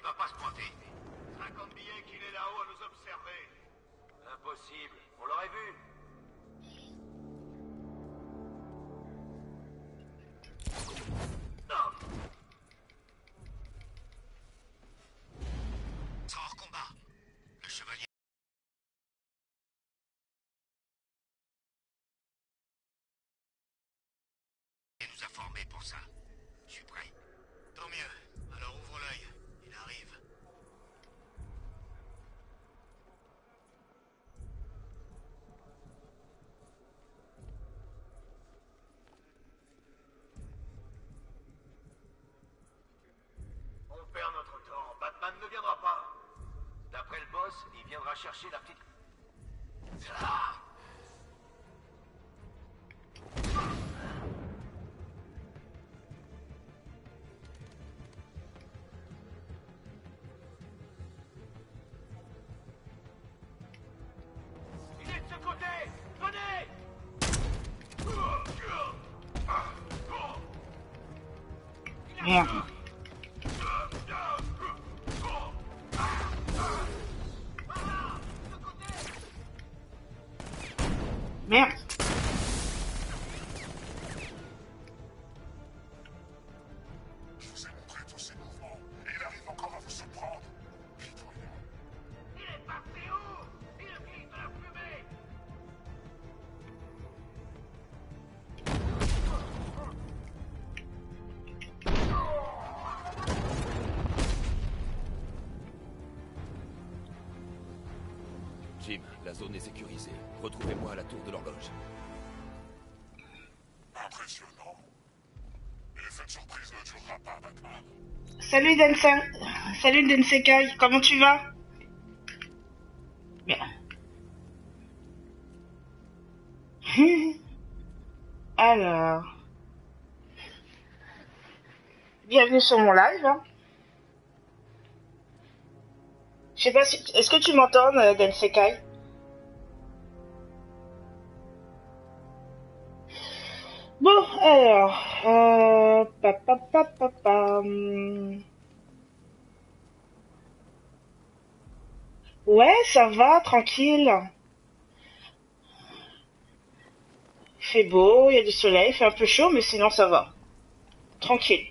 va pas se pointer. 50 billets qu'il est là-haut à nous observer. Impossible, on l'aurait vu. Sera hors combat. Le chevalier nous a formés pour ça. Je suis prêt. Tant mieux. Alors ouvre l'œil. Il arrive. On perd notre temps. Batman ne viendra pas. D'après le boss, il viendra chercher la petite... Ah. Il est de ce côté. Venez. Merde. Merde. Je vous ai montré tous ses mouvements, et il arrive encore à vous surprendre. Pitoyable. Il est parti où? Il glisse de la fumée. Jim, la zone est sécurisée. Retrouvez-moi à la tour de l'horloge. Impressionnant. Mais cette surprise ne durera pas, Batman. Salut Densen. Salut Densekai, comment tu vas? Bien. Alors. Bienvenue sur mon live. Hein. Je sais pas si... Est-ce que tu m'entends, Densekai? Bon, alors... Ouais, ça va, tranquille. Il fait beau, il y a du soleil, il fait un peu chaud, mais sinon ça va. Tranquille.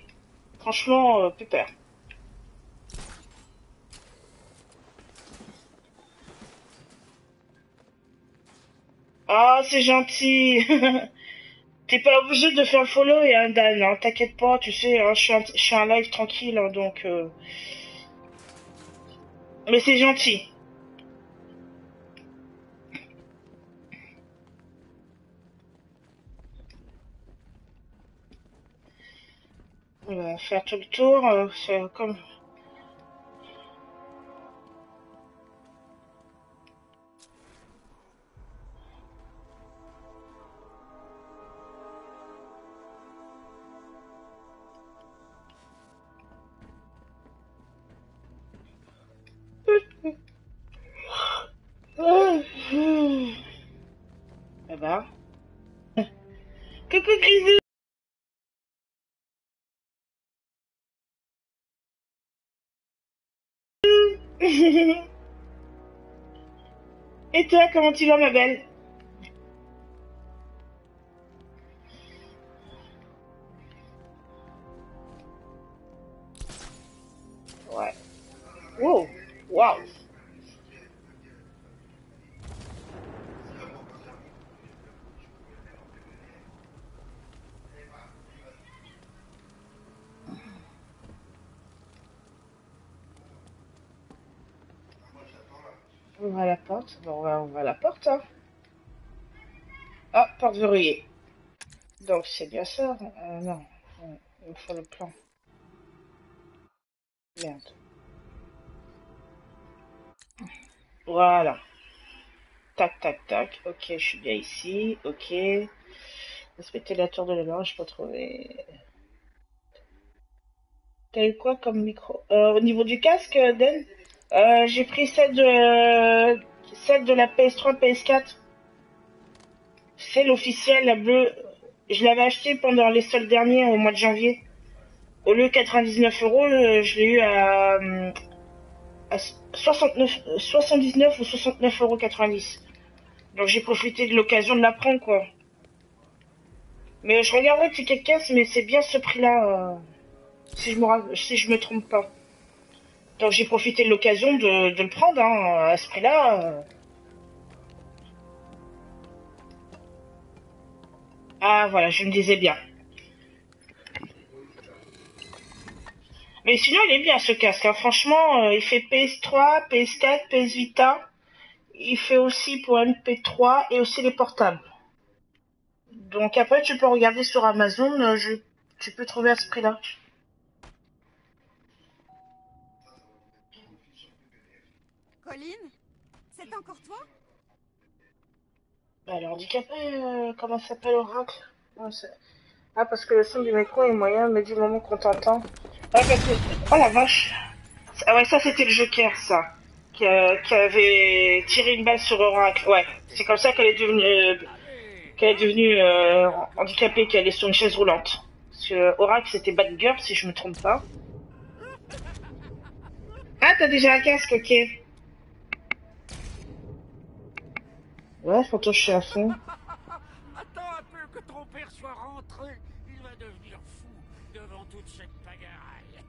Franchement, pépère. Ah, c'est gentil. T'es pas obligé de faire le follow et un Dan, hein. T'inquiète pas, tu sais, hein, je suis un live tranquille, hein, donc... Mais c'est gentil. On va faire tout le tour, c'est comme... Eh ben... Coucou Grisou. Et toi, comment tu vas, ma belle? Ouais. Wow. Wow. On va à la porte. Bon, on va à la porte, hein. Ah, porte verrouillée. Donc, c'est bien ça. Non. Il me faut le plan. Merde. Voilà. Tac, tac, tac. Ok, je suis bien ici. Ok. Respecter la tour de la loge, je peux trouver. T'as eu quoi comme micro? Au niveau du casque, Den? J'ai pris celle de la PS3, PS4. C'est l'officiel, la bleue. Je l'avais acheté pendant les soldes derniers au mois de janvier. Au lieu de 99 euros, je l'ai eu à 79 ou 69,90 €. Donc j'ai profité de l'occasion de la prendre, quoi. Mais je regarderai Ticket Caisse, mais c'est bien ce prix-là, si je me trompe pas. Donc j'ai profité de l'occasion de le prendre, hein, à ce prix-là. Ah voilà, je me disais bien. Mais sinon il est bien ce casque, hein. Franchement, il fait PS3, PS4, PS Vita. Il fait aussi pour MP3 et aussi les portables. Donc après tu peux regarder sur Amazon, tu peux trouver à ce prix-là. Colline, c'est encore toi? Bah, le handicapé, comment ça s'appelle, Oracle? Ouais, ah, parce que le son du micro est moyen, mais du moment qu'on t'entend. Ah, parce que... Oh la vache! Ah ouais, ça c'était le Joker, ça. Qui avait tiré une balle sur Oracle. Ouais, c'est comme ça qu'elle est devenue handicapée, qu'elle est sur une chaise roulante. Parce que Oracle c'était Batgirl, si je me trompe pas. Ah, t'as déjà un casque, ok. Ouais, pourtant je suis à fond. Attends un peu que ton père soit rentré. Il va devenir fou devant toute cette pagaille.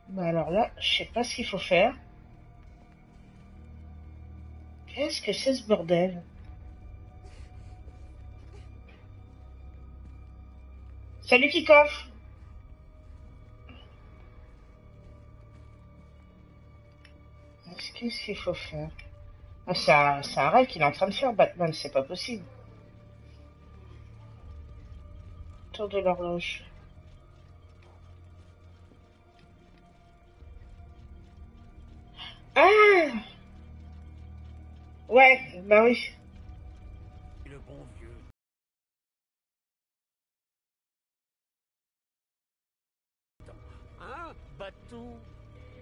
Bah alors là, je sais pas ce qu'il faut faire. Qu'est-ce que c'est ce bordel? Salut Kikoff. Qu'est-ce qu'il faut faire? Ah, c'est un rêve qu'il est en train de faire, Batman, c'est pas possible. Tour de l'horloge. Ah! Ouais, bah oui. Le bon vieux. Hein, Batou?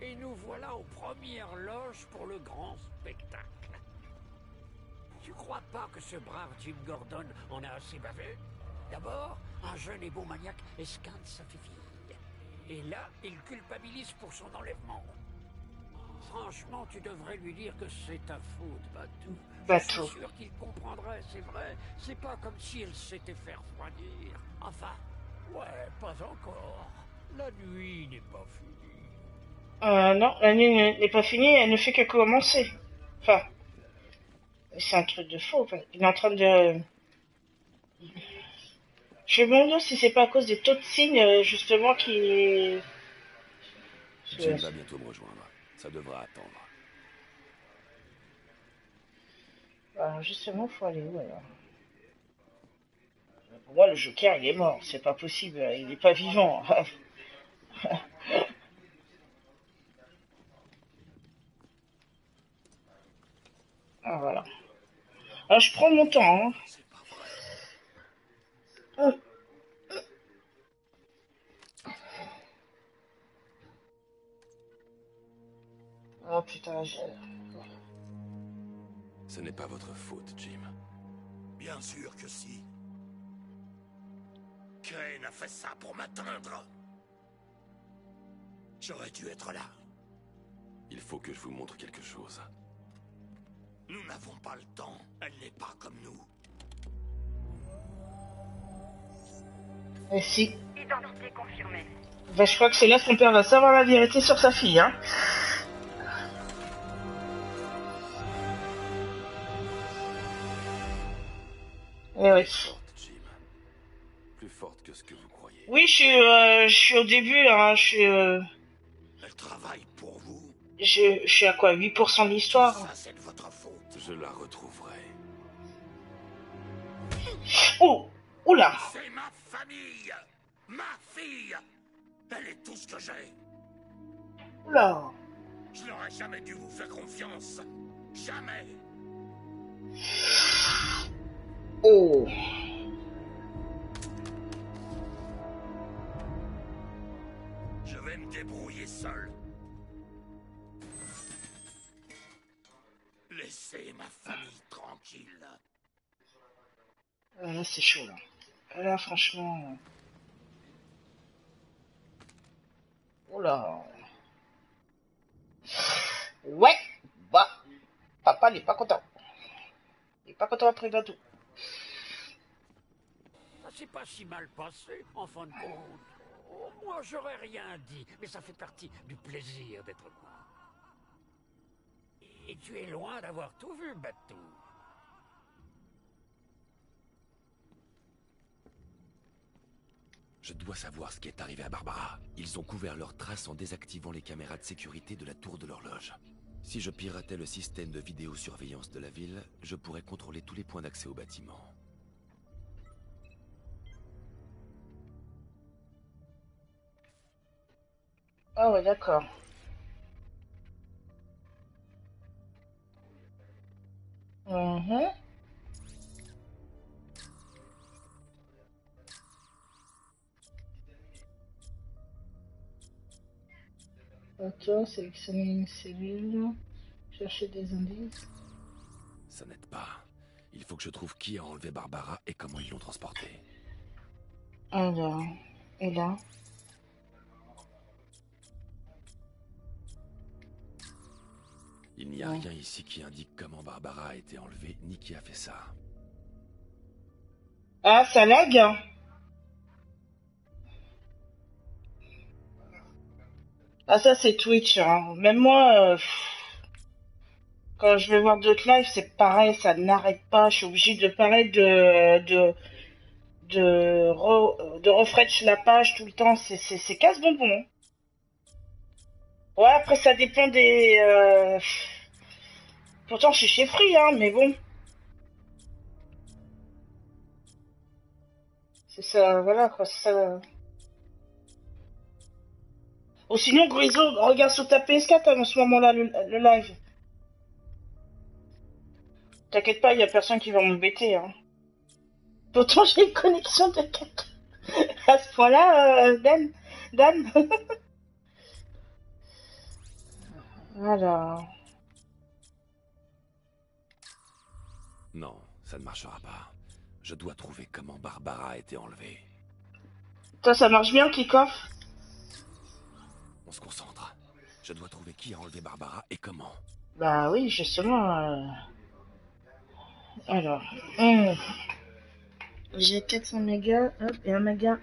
Et nous voilà aux premières loges pour le grand spectacle. Tu crois pas que ce brave Jim Gordon en a assez bavé? D'abord, un jeune et beau maniaque esquinte sa fille. Et là, il culpabilise pour son enlèvement. Franchement, tu devrais lui dire que c'est ta faute, Batou. Batou. Je suis sûr qu'il comprendrait, c'est vrai. C'est pas comme si elle s'était fait refroidir. Enfin, ouais, pas encore. La nuit n'est pas finie. Non, la nuit n'est pas finie, elle ne fait que commencer. Enfin, c'est un truc de faux. Il est en train de... Je me demande si c'est pas à cause des taux de signes, justement, qui... Jim va bientôt me rejoindre. Ça devra attendre. Alors justement, faut aller où alors? Pour moi, le Joker, il est mort. C'est pas possible. Il est pas vivant. Ah voilà. Alors je prends mon temps. Hein. C'est pas vrai. Oh putain, Ce n'est pas votre faute, Jim. Bien sûr que si. Crane a fait ça pour m'atteindre. J'aurais dû être là. Il faut que je vous montre quelque chose. Nous n'avons pas le temps. Elle n'est pas comme nous. Et si. Identité confirmée. Bah, je crois que c'est là que son père va savoir la vérité sur sa fille, hein. Eh oui. Forte, Jim. Plus forte que ce que vous croyez. Oui, je suis au début, hein. Elle travaille pour vous. Je suis à quoi, 8% de l'histoire. Ça, c'est de votre faute. Je la retrouverai. Oh, oula. C'est ma famille. Ma fille. Elle est tout ce que j'ai. Oula. Je n'aurais jamais dû vous faire confiance. Jamais. Oh. Je vais me débrouiller seul. Les laisser ma famille tranquille. Là, c'est chaud, là. Là, franchement... Oula. Ouais. Bah, papa n'est pas content. Il est pas content après le gâteau. Ça s'est pas si mal passé, en fin de compte. Oh, moi, j'aurais rien dit, mais ça fait partie du plaisir d'être moi. Et tu es loin d'avoir tout vu, Batou. Je dois savoir ce qui est arrivé à Barbara. Ils ont couvert leurs traces en désactivant les caméras de sécurité de la tour de l'horloge. Si je piratais le système de vidéosurveillance de la ville, je pourrais contrôler tous les points d'accès au bâtiment. Ah ouais, d'accord. Mhm. Ok, sélectionner une cellule. Chercher des indices. Ça n'aide pas. Il faut que je trouve qui a enlevé Barbara et comment ils l'ont transportée. Alors, et là. Il n'y a Ouais. rien ici qui indique comment Barbara a été enlevée, ni qui a fait ça. Ah, ça lag? Ah, ça, c'est Twitch, hein. Même moi, quand je vais voir d'autres lives, c'est pareil, ça n'arrête pas. Je suis obligée de pareil de refresh la page tout le temps. C'est casse-bonbon, hein. Ouais, après, ça dépend des... Pourtant, je suis chez Free, hein, mais bon. C'est ça, voilà, quoi, c'est ça. Ou sinon, Griso, regarde sur ta PS4 en ce moment-là, le live. T'inquiète pas, il y a personne qui va m'embêter, hein. Pourtant, j'ai une connexion de 4. À ce point-là, Dan. Alors, Non, ça ne marchera pas. Je dois trouver comment Barbara a été enlevée. toi, ça marche bien, kick-off? On se concentre. Je dois trouver qui a enlevé Barbara et comment. Bah oui, justement. Alors, hum, j'ai 400 mégas, hop, et 1 méga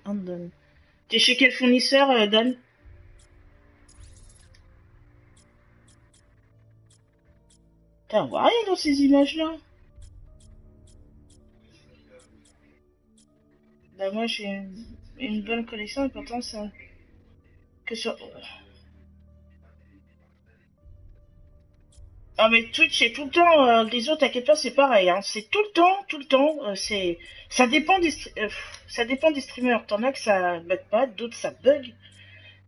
en donne. T'es chez quel fournisseur, Dan? Putain, on voit rien dans ces images-là. Bah moi, j'ai une bonne connexion, et pourtant, ça... Que sur... Ah mais Twitch c'est tout le temps, les autres t'inquiète pas c'est pareil, hein. C'est tout le temps, ça dépend ça dépend des streamers. T'en as que ça bug pas, d'autres ça bug.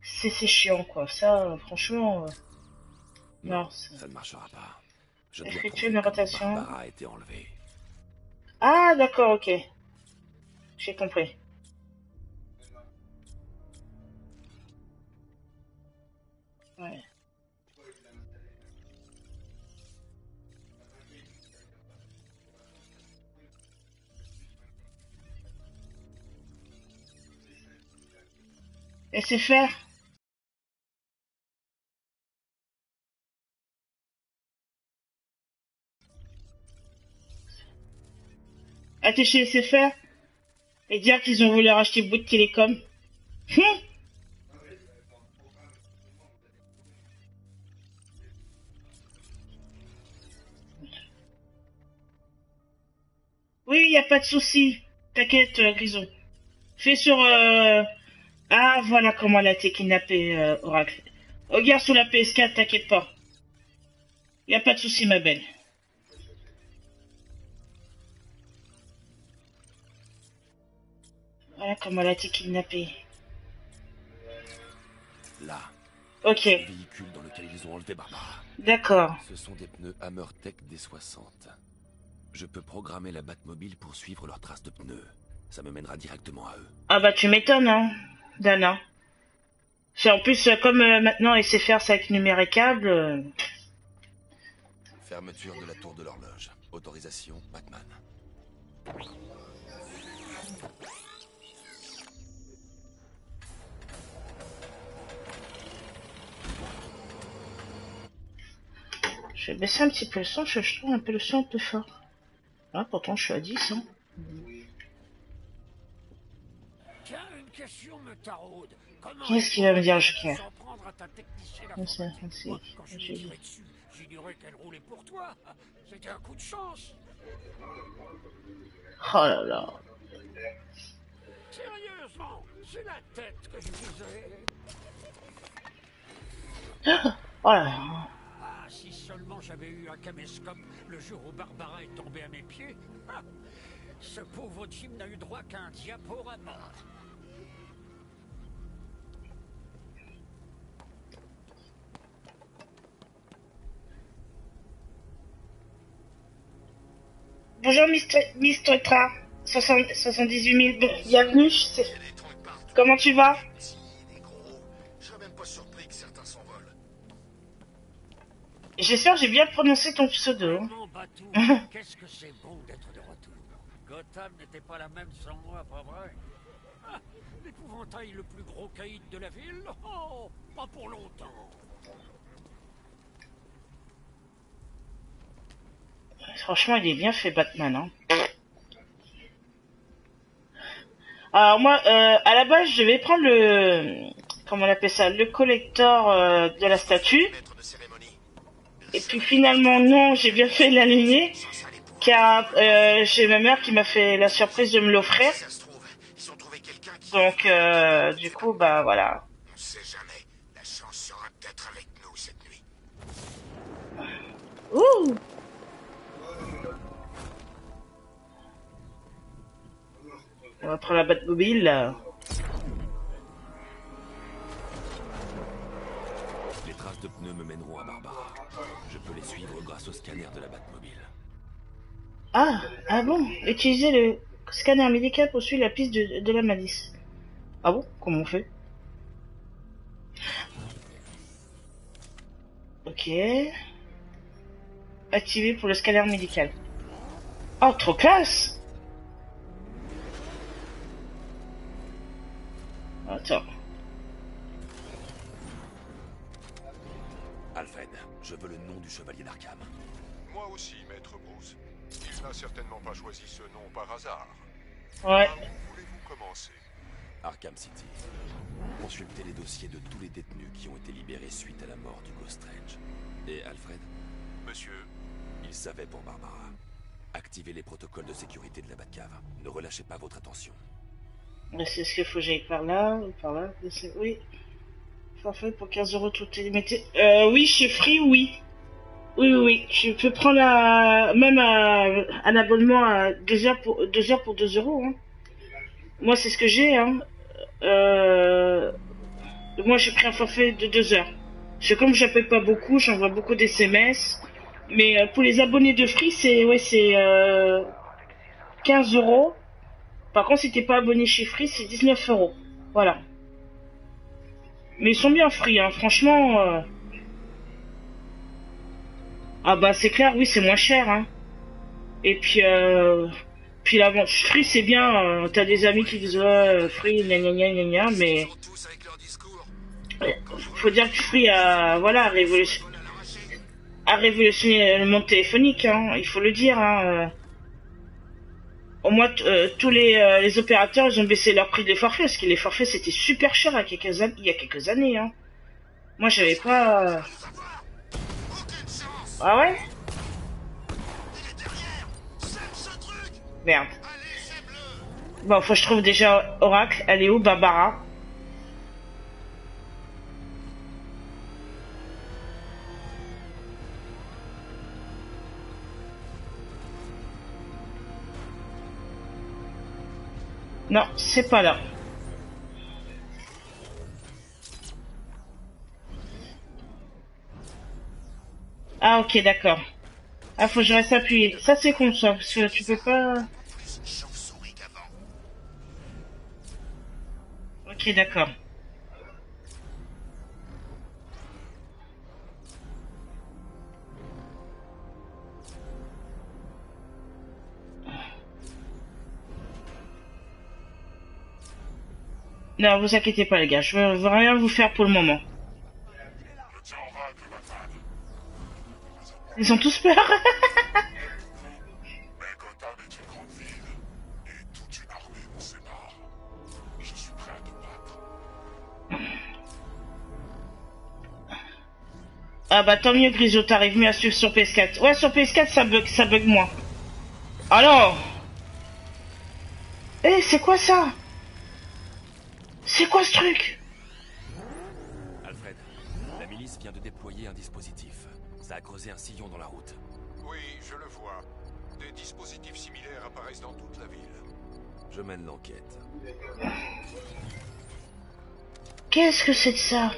C'est chiant quoi. Ça franchement, Non, non. ça ne marchera pas. Je dois Effectuer trouver une comment rotation. Barbara a été enlevée. Ah d'accord, ok, j'ai compris. Ouais. Et c'est faire. Ah t'es chez SFR et dire qu'ils ont voulu racheter Bouygues Télécom. Oui, y a pas de souci. T'inquiète, Grisou. Fais sur Ah, voilà comment elle a été kidnappée, Oracle. Regarde sous la PS4, t'inquiète pas. Y a pas de souci, ma belle. Voilà comment elle a été kidnappée. Là, Ok, le véhicule dans lequel ils ont enlevé Barbara. d'accord. Ce sont des pneus Hammertech D60. Je peux programmer la Batmobile pour suivre leurs traces de pneus. Ça me mènera directement à eux. Ah bah tu m'étonnes, hein, Dana. C'est en plus, comme maintenant SFR c'est avec numéricable. Fermeture de la tour de l'horloge. Autorisation, Batman. Je vais baisser un petit peu le son, je trouve un peu le son un peu fort. Ah, pourtant je suis à 10, hein. Tiens, une question me taraude. Comment Qu'est-ce qu'il va me dire, Joker? s'en prendre à ta technicienne Merci, informatique? merci. Moi, quand je J'ai lui dit. tirais dessus, j'ignorais qu'elle roulait pour toi. C'était un coup de chance. Oh là là. Sérieusement, c'est la tête que je visais. Oh là là. Ah, si seulement j'avais eu un caméscope le jour où Barbara est tombée à mes pieds. Ah, ce pauvre Jim n'a eu droit qu'à un diaporama. Bonjour Mr. Tra, 78 000, bienvenue, comment tu vas? Des gros. Je serais même pas surpris que certains s'envolent. J'espère que j'ai bien prononcé ton pseudo. Vraiment, Batou, qu'est-ce que c'est bon d'être de retour. Gotham n'était pas la même sans moi, pas vrai? Ah, l'épouvantail le plus gros caïd de la ville? Oh, pas pour longtemps. Franchement, il est bien fait, Batman, hein. Alors moi, à la base, je vais prendre comment on appelle ça, le collector de la statue. Maître de cérémonie. Et puis finalement, non, j'ai bien fait de l'aligner, car j'ai ma mère qui m'a fait la surprise de me l'offrir. Si ça se trouve, ils ont trouvé quelqu'un qui... Donc, du coup, bah voilà. On sait jamais. La chance sera peut-être avec nous cette nuit. Ouh! On va prendre la Batmobile, là. Les traces de pneus me mèneront à Barbara. Je peux les suivre grâce au scanner de la Batmobile. Ah bon? Utilisez le scanner médical pour suivre la piste de la malice. Ah bon? Comment on fait? Ok. Activé pour le scanner médical. Oh, trop classe! Attends. Alfred, je veux le nom du chevalier d'Arkham. Moi aussi, maître Bruce. Il n'a certainement pas choisi ce nom par hasard. Ouais. Par où voulez-vous commencer? Arkham City. Consultez les dossiers de tous les détenus qui ont été libérés suite à la mort d'Hugo Strange. Et Alfred, Monsieur, il savait pour Barbara. Activez les protocoles de sécurité de la Batcave. Ne relâchez pas votre attention. C'est ce qu'il faut que j'aille par là, ou par là. Oui. Forfait pour 15 € tout est limité. Oui, chez Free, oui. Oui. Je peux prendre même un abonnement à 2 heures pour 2 €, hein. Moi, c'est ce que j'ai, hein. Moi, j'ai pris un forfait de 2 heures. Parce que comme j'appelle pas beaucoup, j'envoie beaucoup d'SMS. Mais pour les abonnés de Free, c'est 15 €. Par contre, si t'es pas abonné chez Free, c'est 19 €. Voilà. Mais ils sont bien Free, hein. Franchement. Ah bah c'est clair, oui, c'est moins cher, hein. Et puis la vente Free, c'est bien. T'as des amis qui disent Free, gna gna gna gna gna, mais Ils sont tous avec leur discours. faut dire que Free a révolutionné le monde téléphonique, hein. Il faut le dire, hein. Au moins, tous les opérateurs, ils ont baissé leur prix des forfaits, parce que les forfaits, c'était super cher il y a quelques années, hein. Moi, j'avais pas... Aucune chance. Ah ouais? Il est derrière. Sème ce truc. Merde. Allez, sème-le. Bon, faut que je trouve déjà Oracle. Elle est où, Barbara? Non, c'est pas là. Ah, ok, d'accord. Ah, faut que je reste appuyé. Ça, c'est con, ça, parce que tu peux pas... Plus une chauve-souris qu'avant. Ok, d'accord. Non, vous inquiétez pas les gars, je veux rien vous faire pour le moment. Ils ont tous peur. Ah bah tant mieux Grisot, t'arrives mieux à suivre sur PS4. Ouais, sur PS4 ça bug moins. Alors. Eh, c'est quoi ça? C'est quoi ce truc? Alfred, la milice vient de déployer un dispositif. Ça a creusé un sillon dans la route. Oui, je le vois. Des dispositifs similaires apparaissent dans toute la ville. Je mène l'enquête. Qu'est-ce que c'est de ça?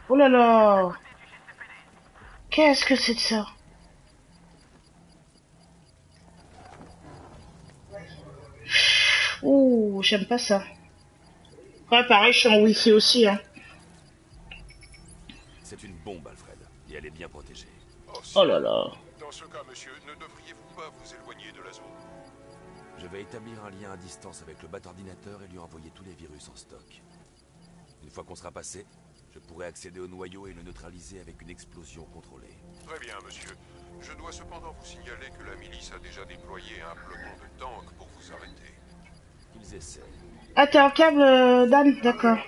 Oh là là! Qu'est-ce que c'est de ça? Ouh, j'aime pas ça. Ouais, pareil, je suis en wifi aussi, hein. C'est une bombe, Alfred, et elle est bien protégée. Oh là là. Dans ce cas, monsieur, ne devriez-vous pas vous éloigner de la zone? Je vais établir un lien à distance avec le bat-ordinateur et lui envoyer tous les virus en stock. Une fois qu'on sera passé, je pourrai accéder au noyau et le neutraliser avec une explosion contrôlée. Très bien, monsieur. Je dois cependant vous signaler que la milice a déjà déployé un peloton de tanks pour vous arrêter. Qu'ils essaient. Ah, t'es en câble, Dan? D'accord.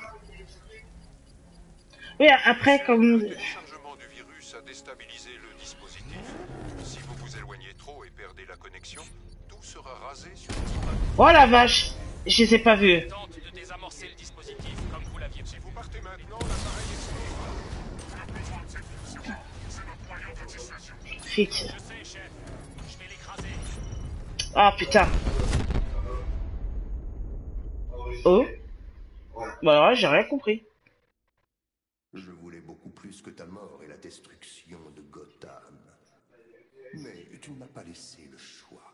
Oui, après, comme... Le téléchargement du virus a déstabilisé le dispositif. Si vous vous éloignez trop et perdez la connexion, tout sera rasé sur votre immeuble. Oh la vache! Je les ai pas vus. Tente de désamorcer le dispositif comme vous l'aviez Si prévu. vous partez maintenant, l'appareil explosera. Vite. Je sais, chef. Je vais l'écraser. Ah, putain. Oh? Bah alors là, j'ai rien compris. Je voulais beaucoup plus que ta mort et la destruction de Gotham. Mais tu ne m'as pas laissé le choix.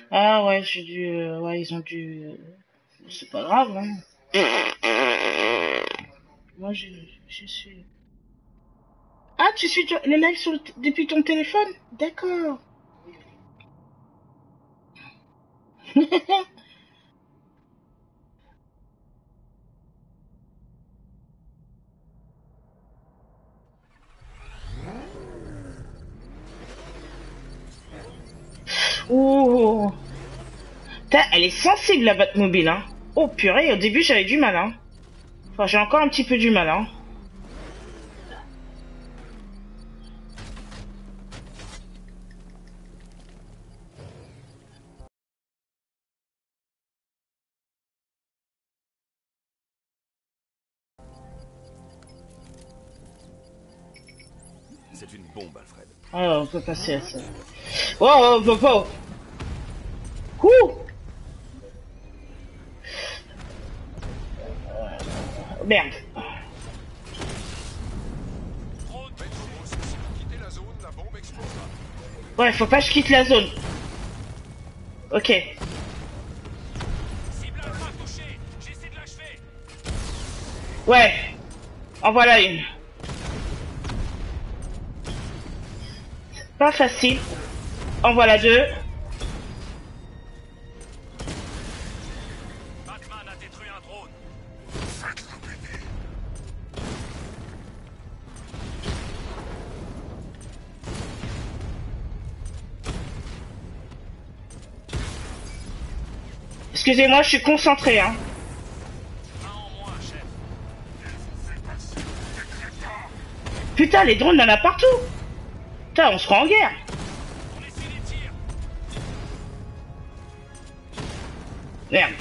Ah ouais, j'ai dû... ouais, ils ont dû... C'est pas grave, hein. Moi, je suis... Ah, tu suis les lives depuis ton téléphone? D'accord. Ouh. Elle est sensible, la Batmobile, hein. Oh purée, au début j'avais du mal, hein. Enfin, j'ai encore un petit peu du mal, hein. C'est une bombe, Alfred. Ah, on peut passer à ça. Oh, oh, oh, oh. Ouh. Merde. Maître Bruce, si vous quittez la zone, la bombe explosera. Ouais, faut pas que je quitte la zone. Ok. Cible alpha touché. J'essaie de l'achever. Ouais. En voilà une. Pas facile. En voilà deux. Batman a détruit un drone. Excusez-moi, je suis concentré, hein. Un en moins, chef. Putain, les drones, il y en a partout. Putain, on se rend en guerre. On essaie les tirs. Merde.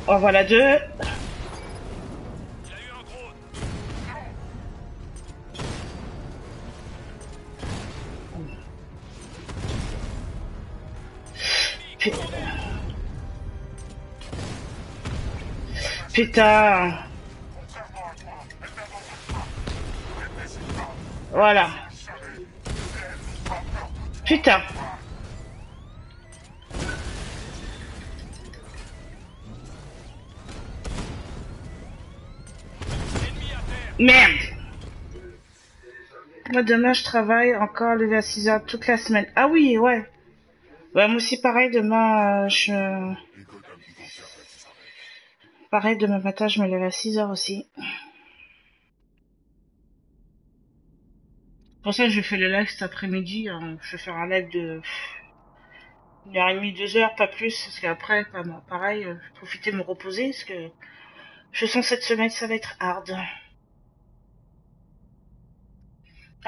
En voilà deux. Il a eu un drone. Putain. Voilà. Putain. Ennemi à terre. Merde. Moi, demain, je travaille encore levé à 6 heures toute la semaine. Ah oui, ouais. Ouais, moi aussi, pareil, demain, Pareil, demain matin, je me lève à 6 heures aussi. Pour ça, je fais le live cet après-midi. Hein. Je vais faire un live de 1h30, 2 heures, pas plus. Parce qu'après, pareil, je vais profiter de me reposer. Parce que je sens cette semaine, ça va être hard.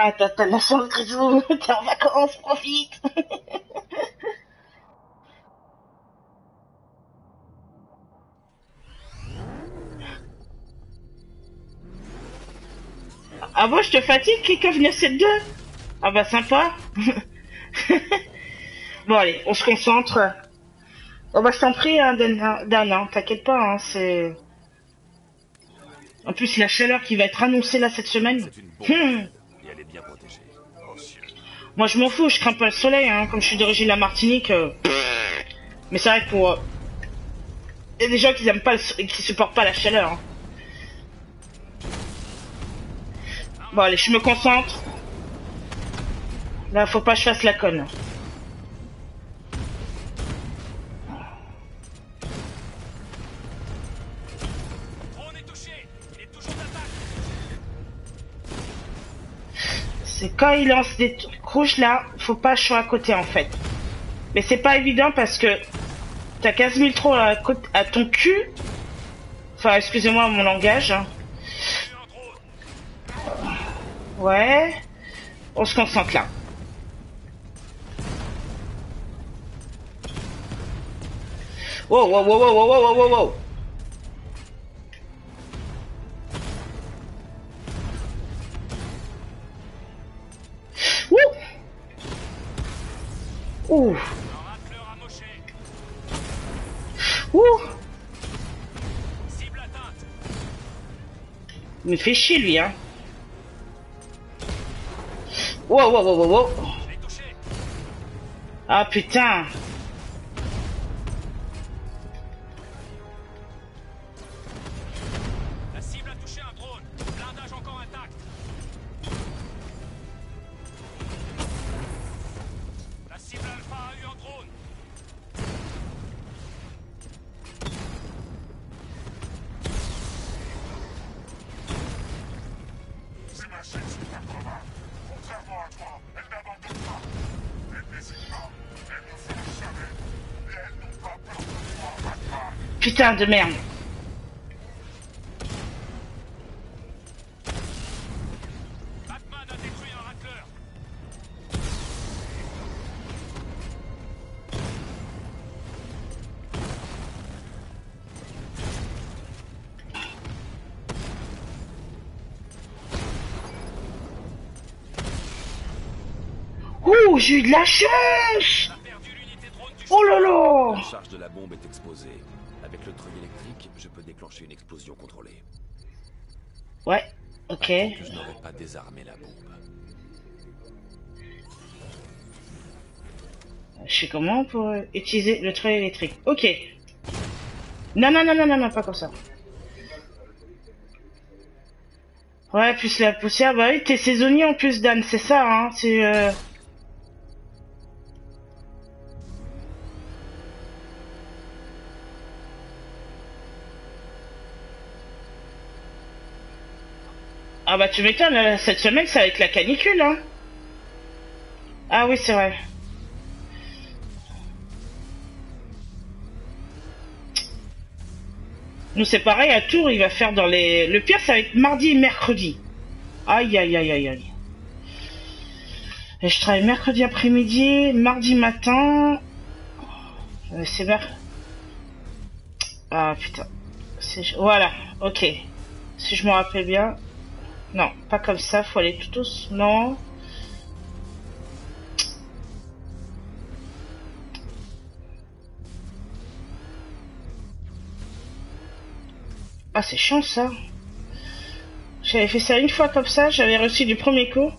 Ah, t'as la chance, Grisou. T'es en vacances, profite. Ah bon, je te fatigue, Kika, venir cette deux. Ah bah, sympa. Bon, allez, on se concentre. Oh bah, je t'en prie, hein, Dan, hein, t'inquiète pas, hein, c'est... En plus, la chaleur qui va être annoncée là cette semaine. C'est une bombe. Et elle est bien protégée. Oh ciel. Moi, je m'en fous, je crains pas le soleil, hein, comme je suis d'origine de la Martinique. Mais c'est vrai que pour... Il y a des gens qui aiment pas qui supportent pas la chaleur. Hein. Bon, allez, je me concentre. Là, faut pas que je fasse la conne. Drone est touché. Il est toujours d'attaque. C'est quand il lance des trucs rouges là, faut pas que je sois à côté en fait. Mais c'est pas évident parce que t'as 15 000 trop à ton cul. Enfin, excusez-moi mon langage. Hein. Ouais. On se concentre là. Wow, wow, wow, wow, wow, wow, wow, wow. Ouh. Ouh. Racleur amoché. Ouh. Cible atteinte. Il me fait chier lui, hein. Wow, wow, wow, wow, wow. Je l'ai touché. Ah putain. La cible a touché un drone. Blindage encore intact. La cible alpha a eu un drone. Ces machines sont à combat. Contrairement à toi, elles n'abandonnent pas. Elles n'hésitent pas. Elles ne font jamais. Et elles n'ont pas peur de toi, Batman. Putain de merde. Batman a détruit un racleur. Ouh, j'ai eu de la chance. On a perdu l'unité drone du Oh là là. La charge de la bombe est exposée. Avec le treuil électrique, je peux déclencher une explosion contrôlée. Ouais, ok. Tant que je n'aurai pas désarmé la bombe. Je sais comment pour utiliser le treuil électrique. Ok. Non, non, non, non, non, non, pas comme ça. Ouais, plus la poussière. Bah oui, t'es saisonnier en plus, Dan, c'est ça, hein. C'est... Ah bah tu m'étonnes, cette semaine, ça va être la canicule, hein. Ah oui, c'est vrai. Nous, c'est pareil, à Tours, il va faire dans les... Le pire, ça va être mardi et mercredi. Aïe, aïe, aïe, aïe, aïe. Et je travaille mercredi après-midi, mardi matin... C'est mercredi... Ah, putain. Voilà, ok. Si je me rappelle bien... Non, pas comme ça, faut aller tout doucement. Ah, c'est chiant ça. J'avais fait ça une fois comme ça, j'avais reçu du premier coup.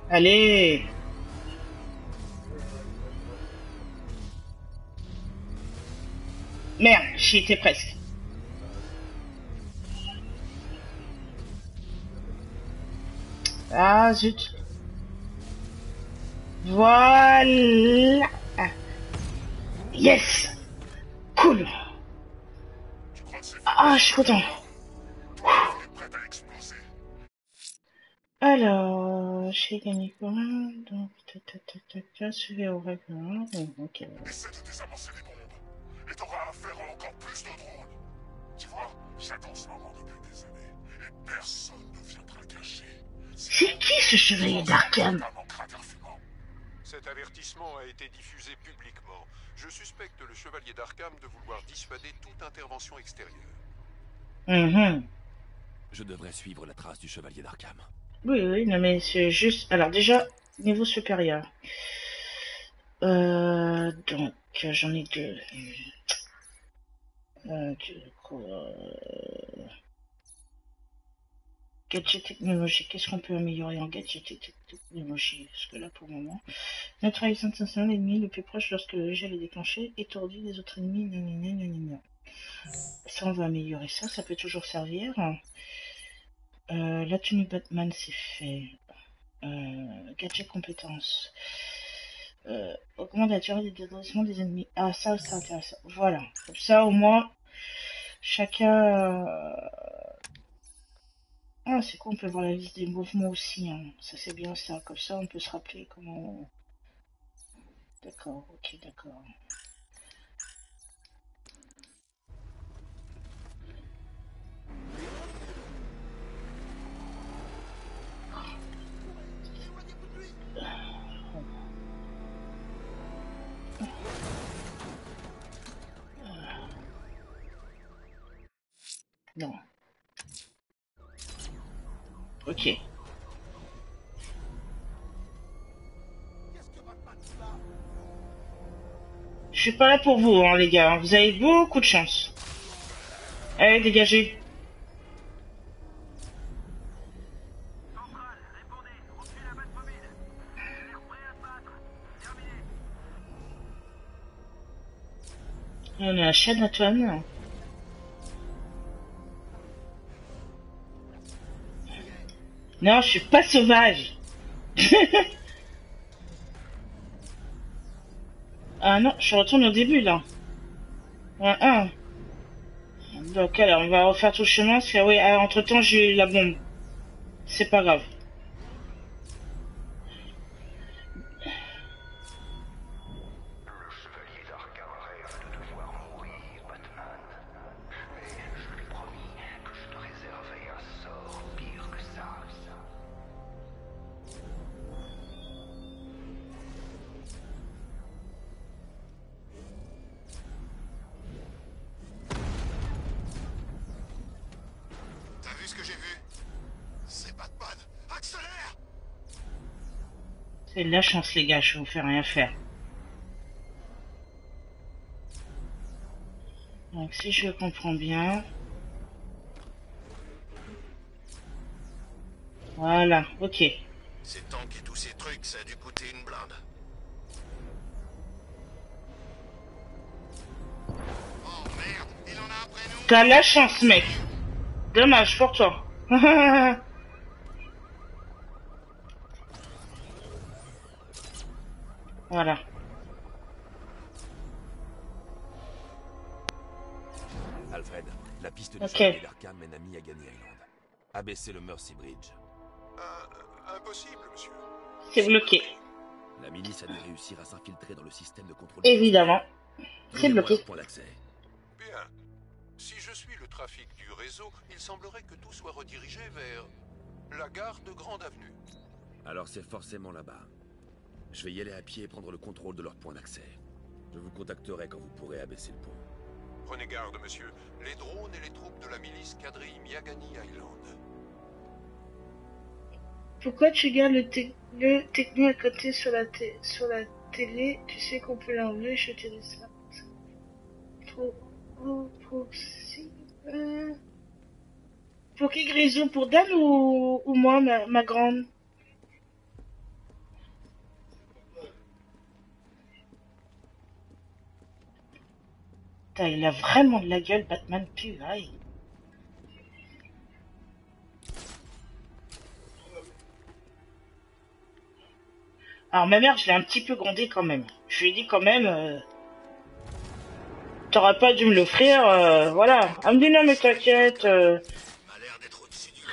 Allez. Merde, j'y étais presque. Ah, zut. Voilà. Yes. Cool. Tu crois que c'est Ah, je suis content. est prête à exploser? Alors, j'ai gagné quoi? Donc, suivez au règlement. Ok. Essaie de désamorcer les bombes, et t'auras affaire à encore plus de drones. Tu vois, j'attends ce moment depuis des années, et personne ne viendra cacher. C'est qui ce chevalier d'Arkham? Cet avertissement a été diffusé publiquement. Je suspecte le chevalier d'Arkham de vouloir dissuader toute intervention extérieure. Je devrais suivre la trace du chevalier d'Arkham. Oui, non mais c'est juste... Alors déjà, niveau supérieur. Donc, j'en ai deux. Gadget technologie. Qu'est-ce qu'on peut améliorer en gadget technologie? Parce que là, pour le moment... Neutralisation de l'ennemi le plus proche lorsque le gel est déclenché. Étourdi les autres ennemis. Ça, on va améliorer ça. Ça peut toujours servir. La tenue Batman, c'est fait. Gadget compétences. Augmente la durée des déplacements des ennemis. Ah, ça, c'est intéressant. Voilà. Comme ça, au moins, chacun... Ah, c'est quoi? On peut voir la liste des mouvements aussi. Hein. Ça, c'est bien ça. Comme ça, on peut se rappeler comment... D'accord, ok, d'accord. Non. Ok. Je suis pas là pour vous, hein, les gars. Vous avez beaucoup de chance. Allez, dégagez. On est à Chinatown. Non, je suis pas sauvage. Ah non, je retourne au début, là. Donc, alors, on va refaire tout le chemin, parce que, oui, entre-temps, j'ai eu la bombe. C'est pas grave. Le chevalier d'Arkham rêve de devoir mourir, Batman. Mais je lui ai promis que je te réservais un sort pire que ça. T'as vu ce que j'ai vu? C'est Batman. Accélère! C'est de la chance, les gars, je vous fais rien faire. Donc, si je comprends bien... Voilà, ok. Ces tanks et tous ces trucs, ça a dû coûter une blinde. Oh merde, il en a après nous. T'as la chance, mec. Dommage pour toi. Voilà. Alfred, la piste du Ok. chevalier d'Arkham mène à Miagani Island. Abaissez le Mercy Bridge. Impossible, monsieur. C'est bloqué. La milice a dû réussir à s'infiltrer dans le système de contrôle. Évidemment. C'est Trouvez-moi bloqué. leur point d'accès. Bien. Si je suis le trafic du réseau, il semblerait que tout soit redirigé vers la gare de Grande Avenue. Alors c'est forcément là-bas. Je vais y aller à pied et prendre le contrôle de leur point d'accès. Je vous contacterai quand vous pourrez abaisser le pont. Prenez garde, monsieur. Les drones et les troupes de la milice quadrillent Miagani Island. Pourquoi tu gardes le techno à côté sur la télé? Tu sais qu'on peut l'enlever, je te dis ça. Pour qui Grisou? Pour Dan ou moi, ma grande? Putain, il a vraiment de la gueule, Batman, purée. Alors ma mère, je l'ai un petit peu grondée quand même. Je lui ai dit quand même, t'aurais pas dû me l'offrir, voilà. Elle me dit non mais t'inquiète, m'a l'air d'être au-dessus du lot.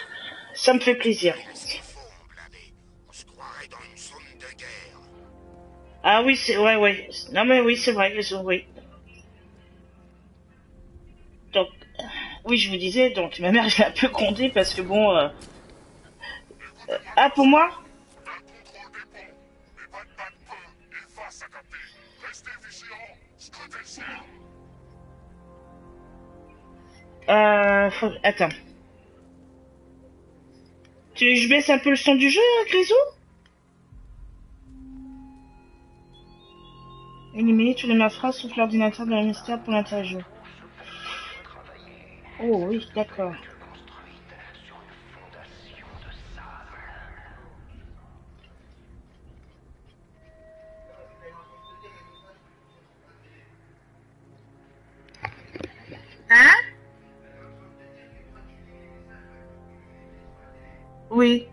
ça me fait plaisir. C'est faux, blindé. On se croirait dans une zone de guerre. Ah oui, c'est ouais. Non mais oui, c'est vrai, oui. Donc, oui, je vous disais, donc ma mère, je l'ai un peu grondée parce que bon... Ah, pour moi? Un contrôle des ponts. Mais Batman peut et va s'adapter. Restez vigilants. Scrutez le ciel. Attends. Je baisse un peu le son du jeu, Grisou? Éliminer tous les malfrats sauf l'ordinateur de la mystère pour l'interjeu. Oh oui, d'accord. Construite sur une fondation de sable. Hein? Oui.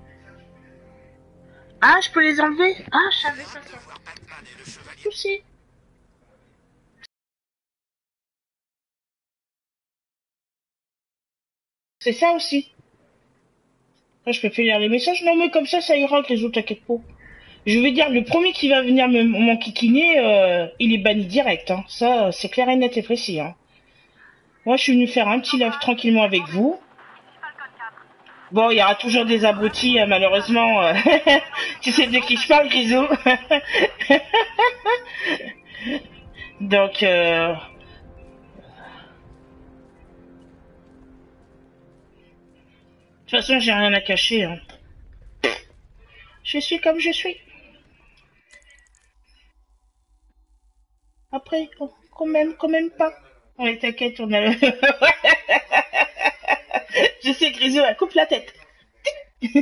Ah, je peux les enlever? Ah, je savais pas ça. Voir Batman et le chevalier. Aussi. C'est ça aussi. Là, je peux plus lire les messages. Non, mais comme ça ira, que les autres, t'inquiète pas. Je vais dire, le premier qui va venir m'enquiquiner, il est banni direct. Hein. Ça, c'est clair et net et précis. Hein. Moi, je suis venu faire un petit live tranquillement avec vous. Bon, il y aura toujours des abrutis, malheureusement. Tu sais de qui je parle, Grisou. Donc, de toute façon, j'ai rien à cacher. Hein. Je suis comme je suis. Après, quand même pas. On est t'inquiète, on a le... Je sais, Grisou, elle coupe la tête. Qui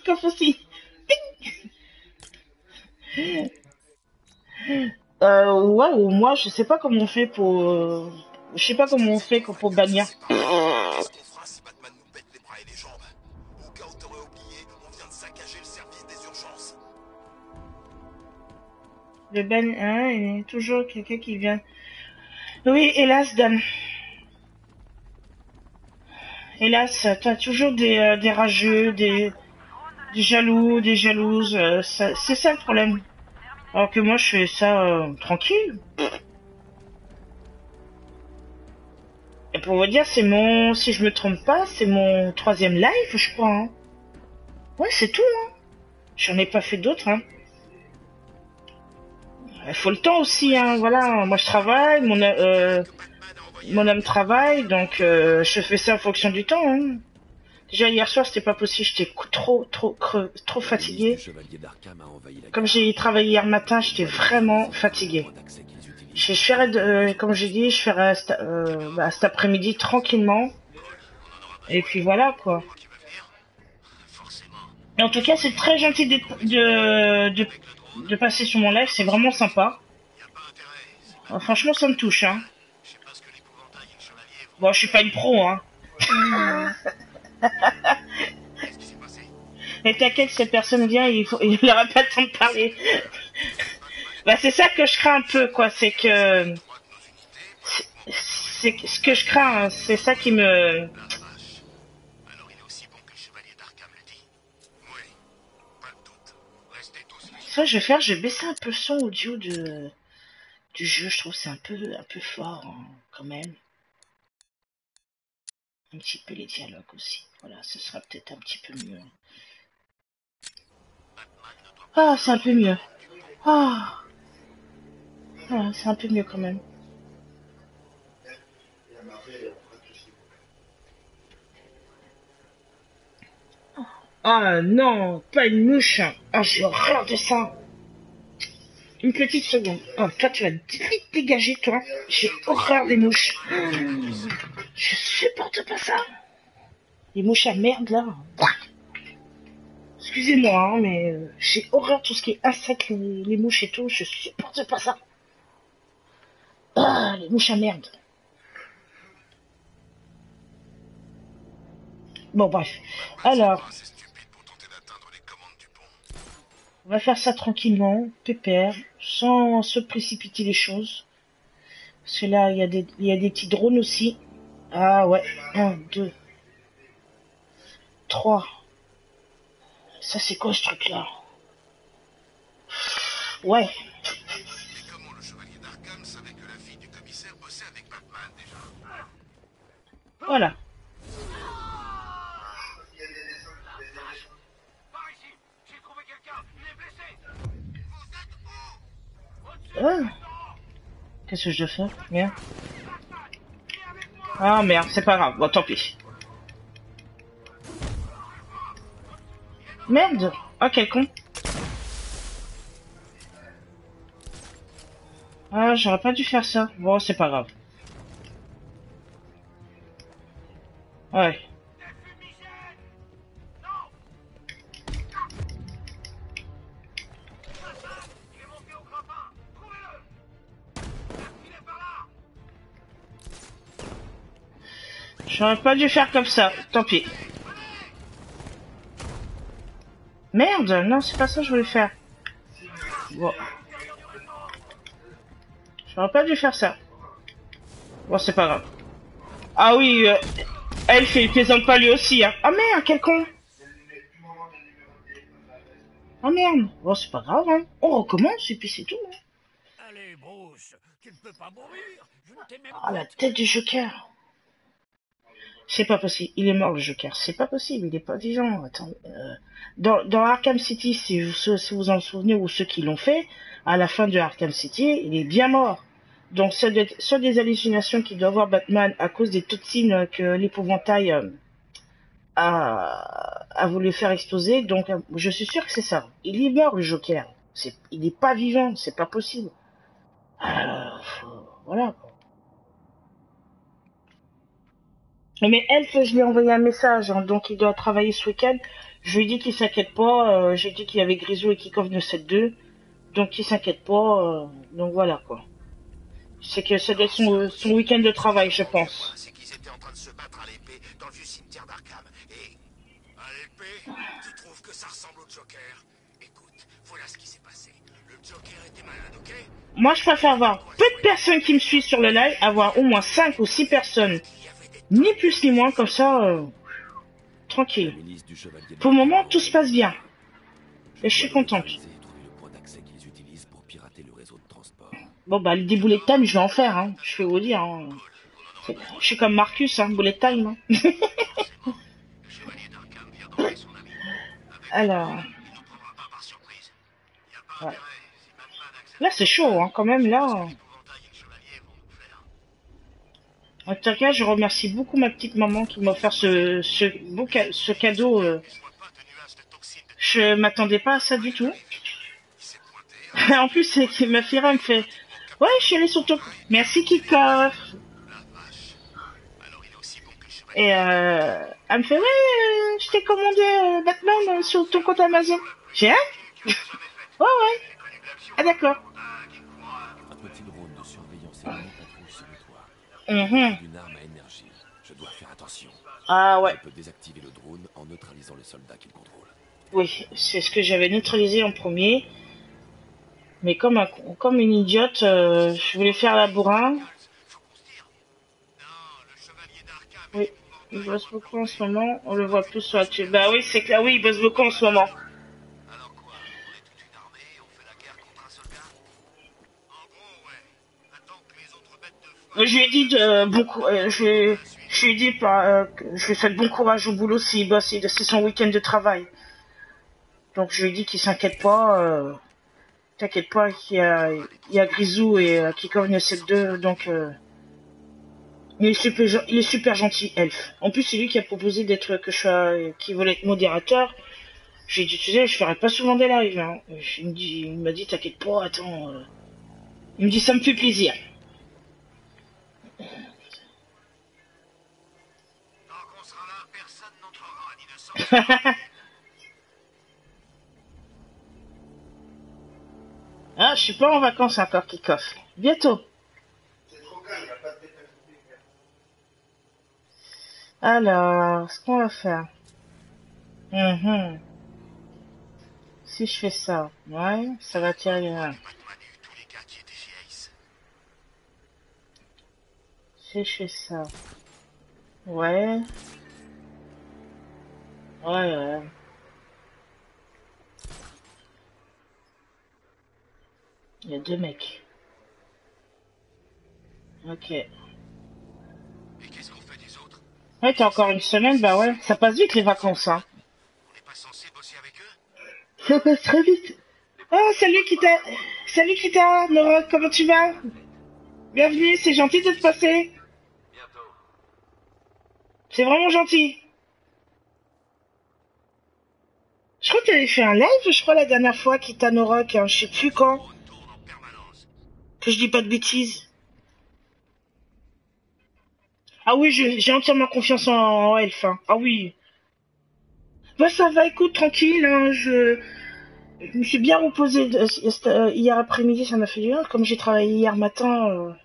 coupe aussi. Ouais, ou moi, je sais pas comment on fait pour... Je sais pas comment on fait pour bannir. Qu'est-ce qu'on fera si Batman nous pète les bras et les jambes? Au cas où t'aurais oublié, on vient de saccager le service des urgences. Le ban, hein, il y a toujours quelqu'un qui vient. Oui, hélas, Dan. Hélas, t'as toujours des rageux, des jaloux, des jalouses. C'est ça le problème. Alors que moi, je fais ça tranquille. Et pour vous dire, c'est mon... Si je me trompe pas, c'est mon 3e live, je crois. Hein. Ouais, c'est tout. Hein. J'en ai pas fait d'autres. Hein. Il faut le temps aussi. Hein. Voilà, moi je travaille, mon âme travaille, donc je fais ça en fonction du temps. Hein. Déjà hier soir, c'était pas possible. J'étais trop fatigué. Comme j'ai travaillé hier matin, j'étais vraiment fatigué. Je ferai, comme j'ai dit, je ferai cet après-midi tranquillement. Et puis voilà, quoi. Et en tout cas, c'est très gentil de passer sur mon live. C'est vraiment sympa. Alors, franchement, ça me touche, hein. Bon, je suis pas une pro, hein. Et t'inquiète, cette personne vient, il n'aura pas le temps de parler. Bah, c'est ça que je crains un peu, quoi. C'est que... C'est ce que je crains, hein. C'est ça qui me... Alors il est aussi bon que le chevalier d'Arkham le dit. Oui, pas de doute. Restez tous vigilants. Ça, je vais baisser un peu le son audio du jeu. Je trouve que c'est un peu fort, hein, quand même. Un petit peu les dialogues aussi. Voilà, ce sera peut-être un petit peu mieux. Ah, c'est un peu mieux. Ah, voilà, c'est un peu mieux quand même. Ah non, pas une mouche. Ah, j'ai horreur de ça. Une petite seconde. Oh, toi, tu vas vite dégager, toi. J'ai horreur des mouches. Je supporte pas ça. Les mouches à merde, là. Excusez-moi, hein, mais j'ai horreur de tout ce qui est insectes, les mouches et tout. Je supporte pas ça. Ah, les mouches à merde. Bon, bref. Alors, assez stupide pour tenter d'atteindre les commandes du pont. on va faire ça tranquillement, pépère, sans se précipiter les choses. Parce que là, il y a des petits drones aussi. Ah ouais, 1, 2, 3. Ça, c'est quoi ce truc-là? Ouais. Mais comment le chevalier d'Arkham savait que la fille du commissaire bossait avec Batman déjà? Voilà. Par ici, j'ai trouvé quelqu'un, il est blessé. Ah. Qu'est-ce que je fais? Merde. Ah merde, c'est pas grave. Bon, tant pis. Merde. Ah, quel con. Ah, j'aurais pas dû faire ça. Bon, c'est pas grave. Ouais. Il est monté au grappin. Trouvez-le. Il est par là. J'aurais pas dû faire comme ça. Tant pis. Merde, non, c'est pas ça que je voulais faire. Bon. J'aurais pas dû faire ça. Bon, c'est pas grave. Ah oui, elle fait, il plaisante pas lui aussi, hein. Ah merde, quel con. Ah merde. Bon, c'est pas grave, hein. On recommence et puis c'est tout, hein. Allez, Bruce, tu ne peux pas mourir. Je ne t'ai même Ah, la pas tête du Joker. C'est pas possible. Il est mort, le Joker. C'est pas possible. Il est pas vivant. Attends. Dans Arkham City, si vous en souvenez, ou ceux qui l'ont fait, à la fin de Arkham City, il est bien mort. Donc, soit des hallucinations qu'il doit avoir Batman à cause des toxines que l'épouvantail a voulu faire exploser. Donc, je suis sûr que c'est ça. Il est mort, le Joker. Il est pas vivant. C'est pas possible. Voilà. Mais Elf, je lui ai envoyé un message, hein, donc il doit travailler ce week-end. Je lui ai dit qu'il s'inquiète pas, j'ai dit qu'il y avait Grisou et Kikov de 7-2, donc il s'inquiète pas, donc voilà quoi. C'est que ça doit être son week-end de travail, je pense. C'est qu'ils étaient en train de se battre à l'épée dans le vieux cimetière d'Arkham. Et À l'épée, tu trouves que ça ressemble au Joker? écoute, voilà ce qui s'est passé. Le Joker était malade, ok? Moi je préfère avoir peu de personnes qui me suivent sur le live, avoir au moins 5 ou 6 personnes, ni plus ni moins, comme ça, tranquille. La milice du Chevalier Pour le d'Arkham moment, tout se passe bien. Je Et je suis dois contente. localiser et trouver le point d'accès qu'ils utilisent pour pirater le réseau de transport. Bon bah le bullet time, je vais en faire, hein. Je vais vous dire, hein. Je suis comme Marcus, hein, bullet time. Hein. Le chevalier d'Arkham vient d'envoyer son ami. Alors, Il nous prendra pas par surprise. Y a pas ouais. intérêt. Si Batman accepte Là c'est chaud, hein, quand même, là. l'épouvantail et le chevalier vont nous faire. En tout cas, je remercie beaucoup ma petite maman qui m'a offert ce cadeau. Je m'attendais pas à ça du tout. En plus, c'est que ma fille me fait, ouais, je suis allée sur ton... Merci Kikov. Et elle me fait, ouais, je t'ai commandé Batman sur ton compte Amazon. J'ai ouais, ouais. Ah d'accord. Un petit drone de surveillance ennemi patrouille sur le toit. Mhm. D'une arme à énergie. Je dois faire attention. Ah ouais. Je peux désactiver le drone en neutralisant le soldat qu'il contrôle. Oui, c'est ce que j'avais neutralisé en premier. Mais comme une idiote, je voulais faire la bourrin. Oui, il bosse beaucoup en ce moment. On le voit plus sur la tube. Bah oui, c'est clair. Oui, il bosse beaucoup en ce moment. Alors quoi? On est toute une armée et on fait la guerre contre un soldat? En gros, ouais. Attends que les autres bêtes de foie. Je lui ai dit je lui ai dit que je lui souhaite bon courage au boulot s'il bosse, c'est son week-end de travail. Donc je lui ai dit qu'il s'inquiète pas. T'inquiète pas, il y a Grisou et Kikov 7-2, donc il est super gentil, Elf. En plus, c'est lui qui a proposé qui voulait être modérateur. J'ai dit, tu sais, je ferai pas souvent des lives, hein. Il m'a dit, t'inquiète pas, attends. Il me dit, ça me fait plaisir. Tant qu'on sera là, personne n'entrera à 1900. Ah, je suis pas en vacances encore, Kikov. Bientôt. Alors, ce qu'on va faire. Mhm. Si je fais ça, ouais, ça va tirer. Batman a eu tous les gars qui étaient chez Ace. Si je fais ça. Ouais. Ouais, ouais. Il y a deux mecs. Ok. Et qu'est-ce qu'on fait des autres? Ouais, t'as encore une semaine, bah ouais. Ça passe vite les vacances, hein. On n'est pas censé bosser avec eux? Ça passe très vite. Oh, salut Kita. Salut Kita, Nora, comment tu vas? Bienvenue, c'est gentil de te passer. Bientôt. C'est vraiment gentil. Je crois que t'avais fait un live, je crois, la dernière fois, Kita Norok, hein, je sais plus quand. On tourne en permanence. Que je dis pas de bêtises. Ah oui, j'ai entièrement confiance en Elf. Hein. Ah oui. Bah ça va, écoute, tranquille. Hein, je me suis bien reposé hier après-midi, ça m'a fait du bien. Comme j'ai travaillé hier matin,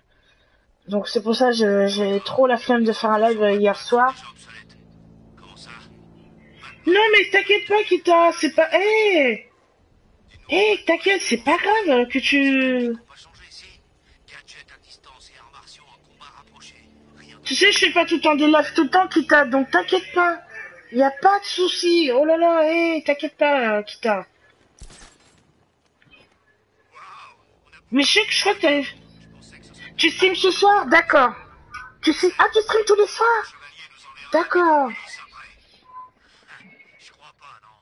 donc c'est pour ça que j'ai trop la flemme de faire un live hier soir. Déjà obsolète. Comment ça? Non mais t'inquiète pas, Kita, c'est pas... T'inquiète, c'est pas grave que tu... On va changer ici. Gadget à distance et arts martiaux en combat rapproché. Rien de... Tu sais, je fais pas tout le temps des lives tout le temps, Kita, donc t'inquiète pas. Y a pas de souci. Oh là là, t'inquiète pas, Kita. Mais je crois que t'as... Je pensais que ce serait Tu streams ce soir? D'accord. Tu streams tous les soirs? chevalier nous enverra D'accord. plus après. Je crois pas, non.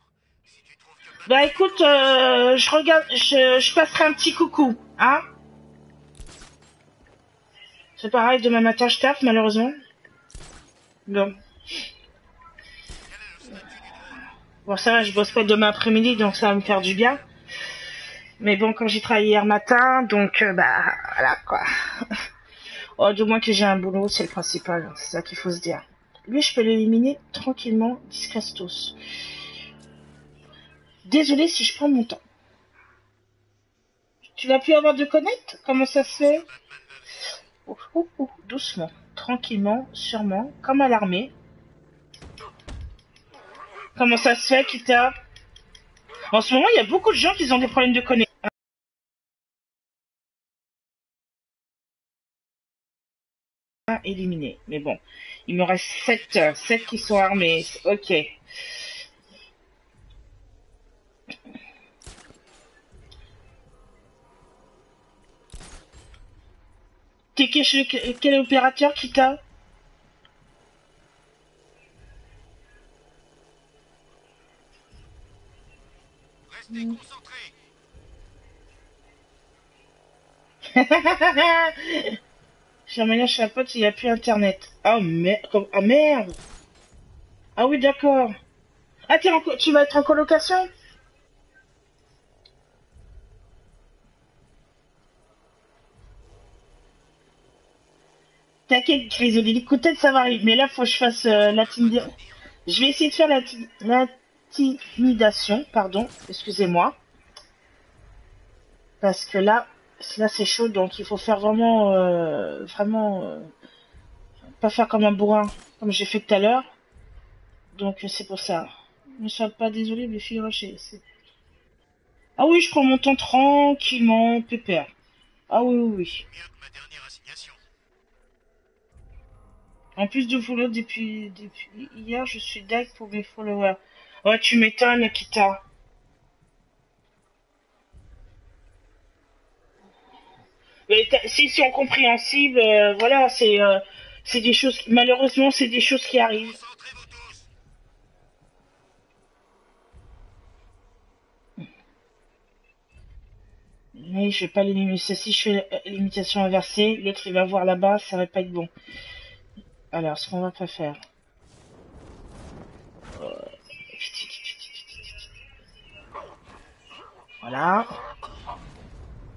Si tu trouves que Bah écoute, je regarde, je passerai un petit coucou, hein? C'est pareil, demain matin je taffe, malheureusement. Bon. Bon, ça va, je bosse pas demain après-midi, donc ça va me faire du bien. Mais bon, quand j'ai travaillé hier matin, donc, bah, voilà, quoi. Oh, du moins que j'ai un boulot, c'est le principal, c'est ça qu'il faut se dire. Lui, je peux l'éliminer tranquillement, discrestos. Désolé si je prends mon temps. Tu vas plus avoir de connect? Comment ça se fait? Doucement, tranquillement, sûrement, comme à l'armée. Comment ça se fait, Kita? En ce moment, il y a beaucoup de gens qui ont des problèmes de connexion. Éliminé. Mais bon, il me reste 7 qui sont armés. Ok. T'es quel opérateur, Kita? Restez concentrés. J'ai un ménage chez un pote, il n'y a plus internet. Ah merde. Ah oui, d'accord. Ah, tu vas être en colocation? T'inquiète, Chrysolile, écoutez, ça va arriver. Mais là, faut que je fasse l'intimidation. Je vais essayer de faire l'intimidation, pardon, excusez-moi. Parce que là c'est chaud, donc il faut faire vraiment, pas faire comme un bourrin, comme j'ai fait tout à l'heure. Donc c'est pour ça. Ne sois pas désolé, mes filles rochers. Ah oui, je prends mon temps tranquillement, pépère. Ah oui, oui, oui. Mieux que ma dernière assignation. En plus de follow depuis hier, je suis dingue pour mes followers. Ouais, tu m'étonnes, Kita. Mais si c'est incompréhensible, voilà, c'est des choses, malheureusement, c'est des choses qui arrivent. Concentrez-vous tous. Mais je vais pas l'éliminer. Si je fais l'imitation inversée, l'autre il va voir là-bas, ça va pas être bon. Alors, ce qu'on va pas faire. Voilà.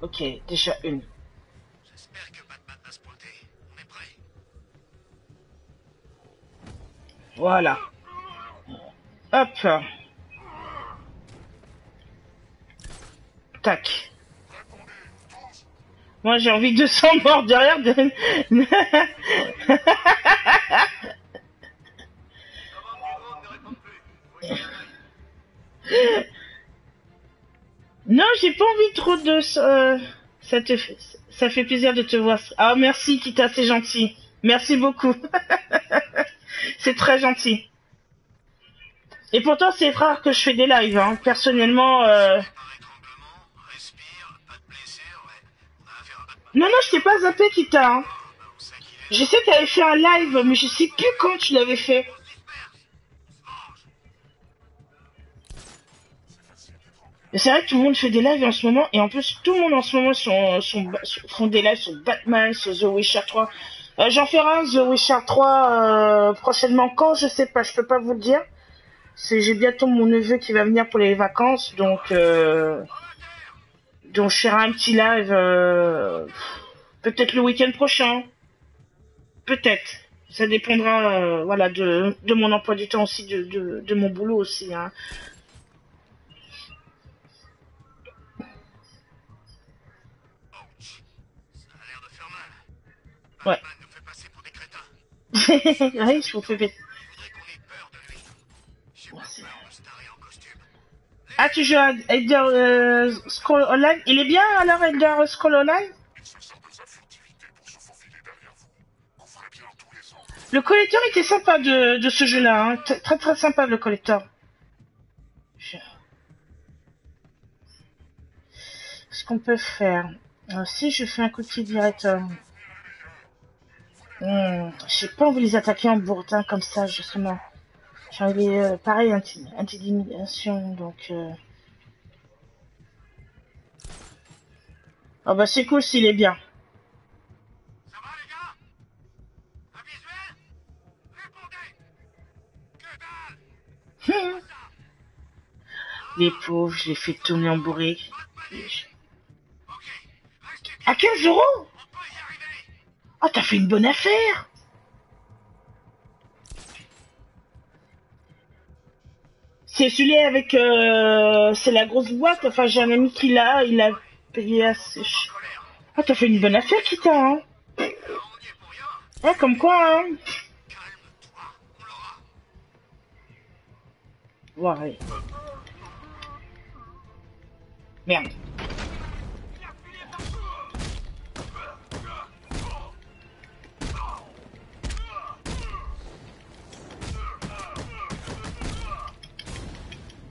Ok, déjà une. J'espère que Batman va se pointer. On est prêt. Voilà. Hop. Tac. Moi j'ai envie de s'en mordre derrière de... Non, j'ai pas envie trop de... ça fait plaisir de te voir. Ah, merci, Kita, c'est gentil. Merci beaucoup. C'est très gentil. Et pourtant, c'est rare que je fais des lives, hein. Personnellement, Non, non, je t'ai pas zappé, Kita, hein. Je sais que t'avais fait un live, mais je sais plus quand tu l'avais fait. Et c'est vrai que tout le monde fait des lives en ce moment, et en plus, tout le monde en ce moment font des lives sur Batman, sur The Witcher 3. J'en ferai un The Witcher 3 prochainement. Quand, je sais pas, je peux pas vous le dire. J'ai bientôt mon neveu qui va venir pour les vacances, donc je ferai un petit live peut-être le week-end prochain. Peut-être. Ça dépendra voilà, de mon emploi du temps aussi, de mon boulot aussi. Hein. Ouais. Oui, je vous fais péter. Ah, tu joues à Elder Scroll Online? Il est bien alors, Elder Scroll Online? Le collecteur était sympa de ce jeu-là. Hein. Très très sympa le collecteur. Ce qu'on peut faire... Alors, si je fais un coup de pied direct... j'ai pas envie de les attaquer en bourdin comme ça, justement. J'ai envie pareil, intimidation, donc... Oh bah c'est cool s'il est bien. Ça va les gars? Un visuel? Répondez! Que dalle! Les pauvres, je les fais tourner en bourré. À 15 €? Ah, t'as fait une bonne affaire! C'est celui avec... c'est la grosse boîte, enfin j'ai un ami qui l'a, il a payé assez... Ah, t'as fait une bonne affaire, Kita, hein? Ouais, comme quoi, hein? Ouais. Merde.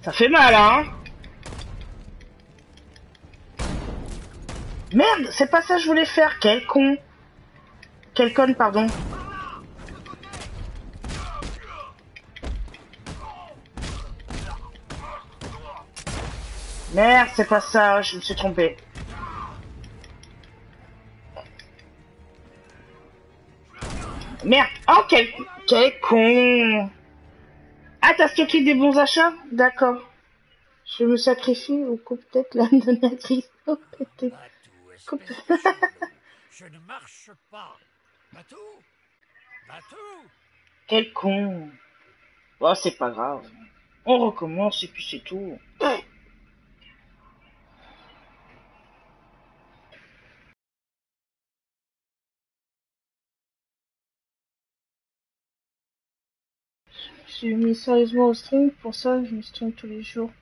Ça fait mal, hein? Merde, c'est pas ça que je voulais faire. Quel con. Quel conne, pardon. Merde, c'est pas ça, je me suis trompé. Merde. Oh, quel con. Ah, t'as stocké des bons achats? D'accord. Je me sacrifie ou coupe peut-être la donatrice. Je ne marche pas. Batou? Batou? Quel con. Oh, c'est pas grave. On recommence et puis c'est tout. Je suis mis sérieusement au stream, pour ça je me stream tous les jours.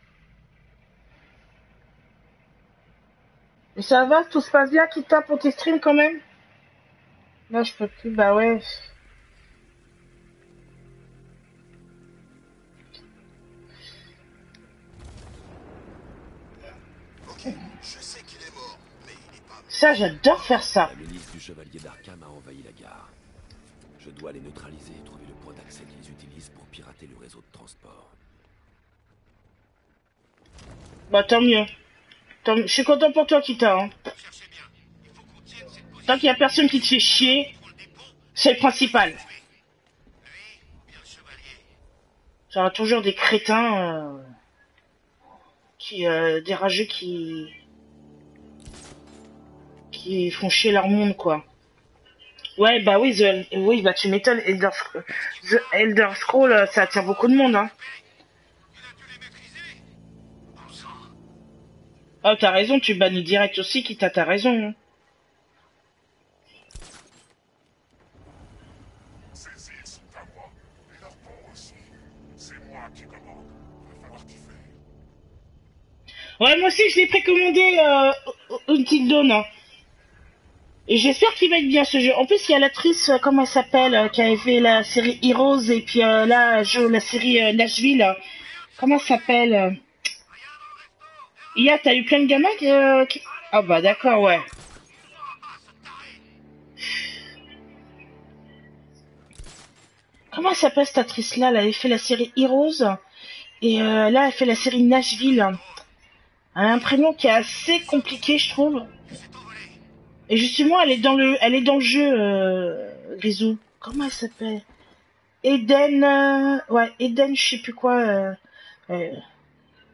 Et ça va, tout se passe bien, Kita, pour tes streams quand même? Là, je peux plus, bah ouais. Ok, je sais qu'il est mort, mais il est pas... Ça, j'adore faire ça. La milice du Chevalier d'Arkham a envahi la gare. Je dois les neutraliser et trouver le point d'accès qu'ils utilisent pour pirater le réseau de transport. Bah tant mieux. Je suis content pour toi, Kita. Hein. Tant qu'il y a personne qui te fait chier, c'est le principal. J'aurai toujours des crétins des rageux qui font chier leur monde, quoi. Ouais, bah oui, oui, bah tu m'étonnes. The Elder Scroll, ça attire beaucoup de monde, hein. Oh, t'as raison, tu bannis direct aussi, Kita, t'as raison. Hein. Ces îles sont à moi, et leurs ponts aussi. C'est moi qui commande. Il va falloir t'y faire. Ouais, moi aussi, je l'ai précommandé Until Dawn, hein. Et j'espère qu'il va être bien ce jeu. En plus, il y a l'actrice, comment elle s'appelle, qui avait fait la série Heroes et puis là, elle joue la série Nashville. Comment elle s'appelle Hier, t'as eu plein de gamins qui... Ah bah d'accord, ouais. Comment elle s'appelle cette actrice-là? Elle avait fait la série Heroes et là, elle fait la série Nashville. Elle a un prénom qui est assez compliqué, je trouve. Et justement, elle est dans le jeu, Grisou. Comment elle s'appelle? Eden, ouais, Eden, je sais plus quoi. Euh.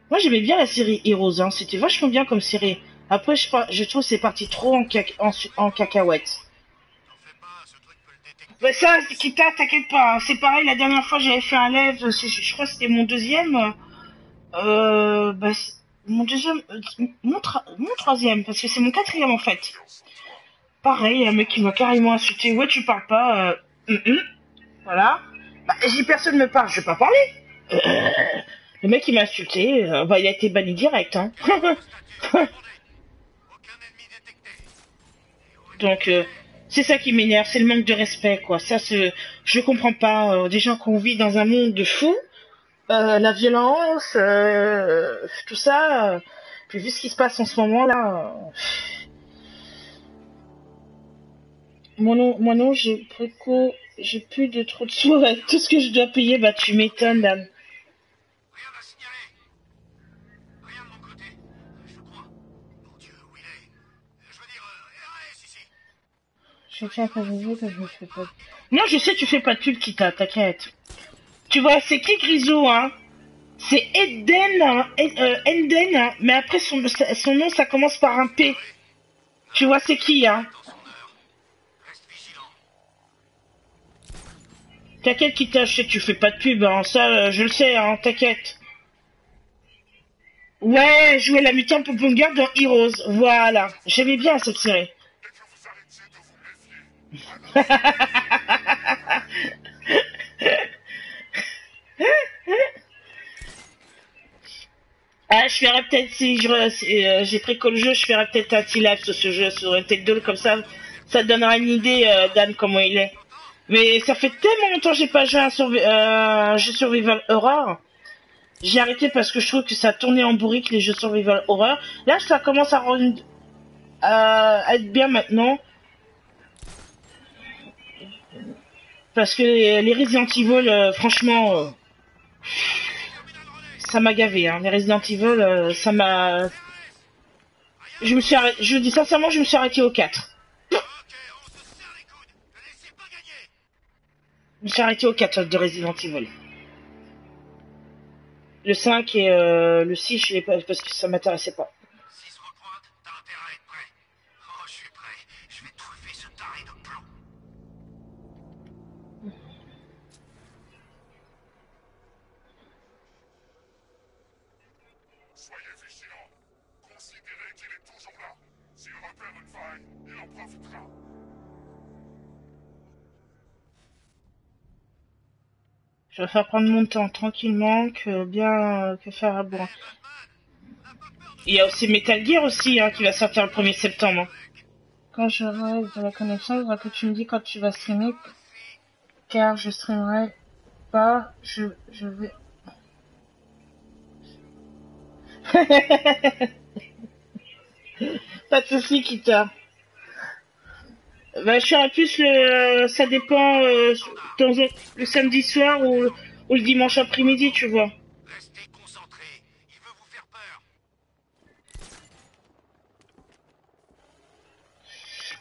Moi, j'aimais bien la série Heroes, hein. C'était vachement bien comme série. Après, je trouve que c'est parti trop en cacahuète. Bah ça, Kita, t'inquiète pas, hein. C'est pareil, la dernière fois, j'avais fait un live, je crois que c'était mon deuxième. Bah, mon deuxième, mon troisième, parce que c'est mon quatrième en fait. Pareil, un mec qui m'a carrément insulté. Ouais, tu parles pas. Voilà. Bah, si personne me parle, je vais pas parler. Le mec, il m'a insulté. Bah, il a été banni direct. Hein. Donc, c'est ça qui m'énerve, c'est le manque de respect, quoi. Ça, je comprends pas. Des gens qui vit dans un monde de fous, la violence, tout ça. Puis vu ce qui se passe en ce moment là. Moi non, j'ai plus de trop de sous avec tout ce que je dois payer, bah tu m'étonnes, Dan. Rien à signaler. Rien de mon côté. Je crois. Mon Dieu, où il est? Je veux dire, RS ici. Je tiens à vous que je me fais pas. Non, je sais, tu fais pas de pub, Kita, t'inquiète. Tu vois, c'est qui Grisou, hein? C'est Eden, hein, Enden, hein, mais après son nom, ça commence par un P. Tu vois, c'est qui, hein? T'inquiète, Kita, je sais que tu fais pas de pub, hein, ça, je le sais, hein, t'inquiète. Ouais, jouer la mutant Poplonger dans Heroes, voilà. J'aimais bien cette série. Ah, je ferais peut-être, si j'ai préco le jeu, je ferais peut-être un petit live sur ce jeu, sur un tech doll, comme ça te donnera une idée, Dan, comment il est. Mais ça fait tellement longtemps que j'ai pas joué à un jeu survival horror. J'ai arrêté parce que je trouve que ça tournait en bourrique, les jeux survival horror. Là, ça commence à être bien maintenant. Parce que les Resident Evil, franchement, ça m'a gavé, hein. Les Resident Evil, ça m'a... je dis sincèrement, je me suis arrêté au 4. Je me suis arrêté au 4 de Resident Evil. Le 5 et le 6, je l'ai pas parce que ça m'intéressait pas. S'il se repointe, t'as intérêt à être prêt. Oh, je suis prêt. Je vais trouver ce taré de plomb. Soyez vigilants. Considérez qu'il est toujours là. S'il repère une faille, il en profitera. Je vais faire prendre mon temps tranquillement que faire à boire. Il y a aussi Metal Gear aussi, hein, qui va sortir le 1er septembre. Quand j'aurai de la connexion, il faudra que tu me dis quand tu vas streamer. Car je streamerai pas, je vais... Pas de soucis, Kita. Bah, je ferai plus ça dépend, le samedi soir ou le dimanche après-midi, tu vois. Restez concentrés. Il veut vous faire peur.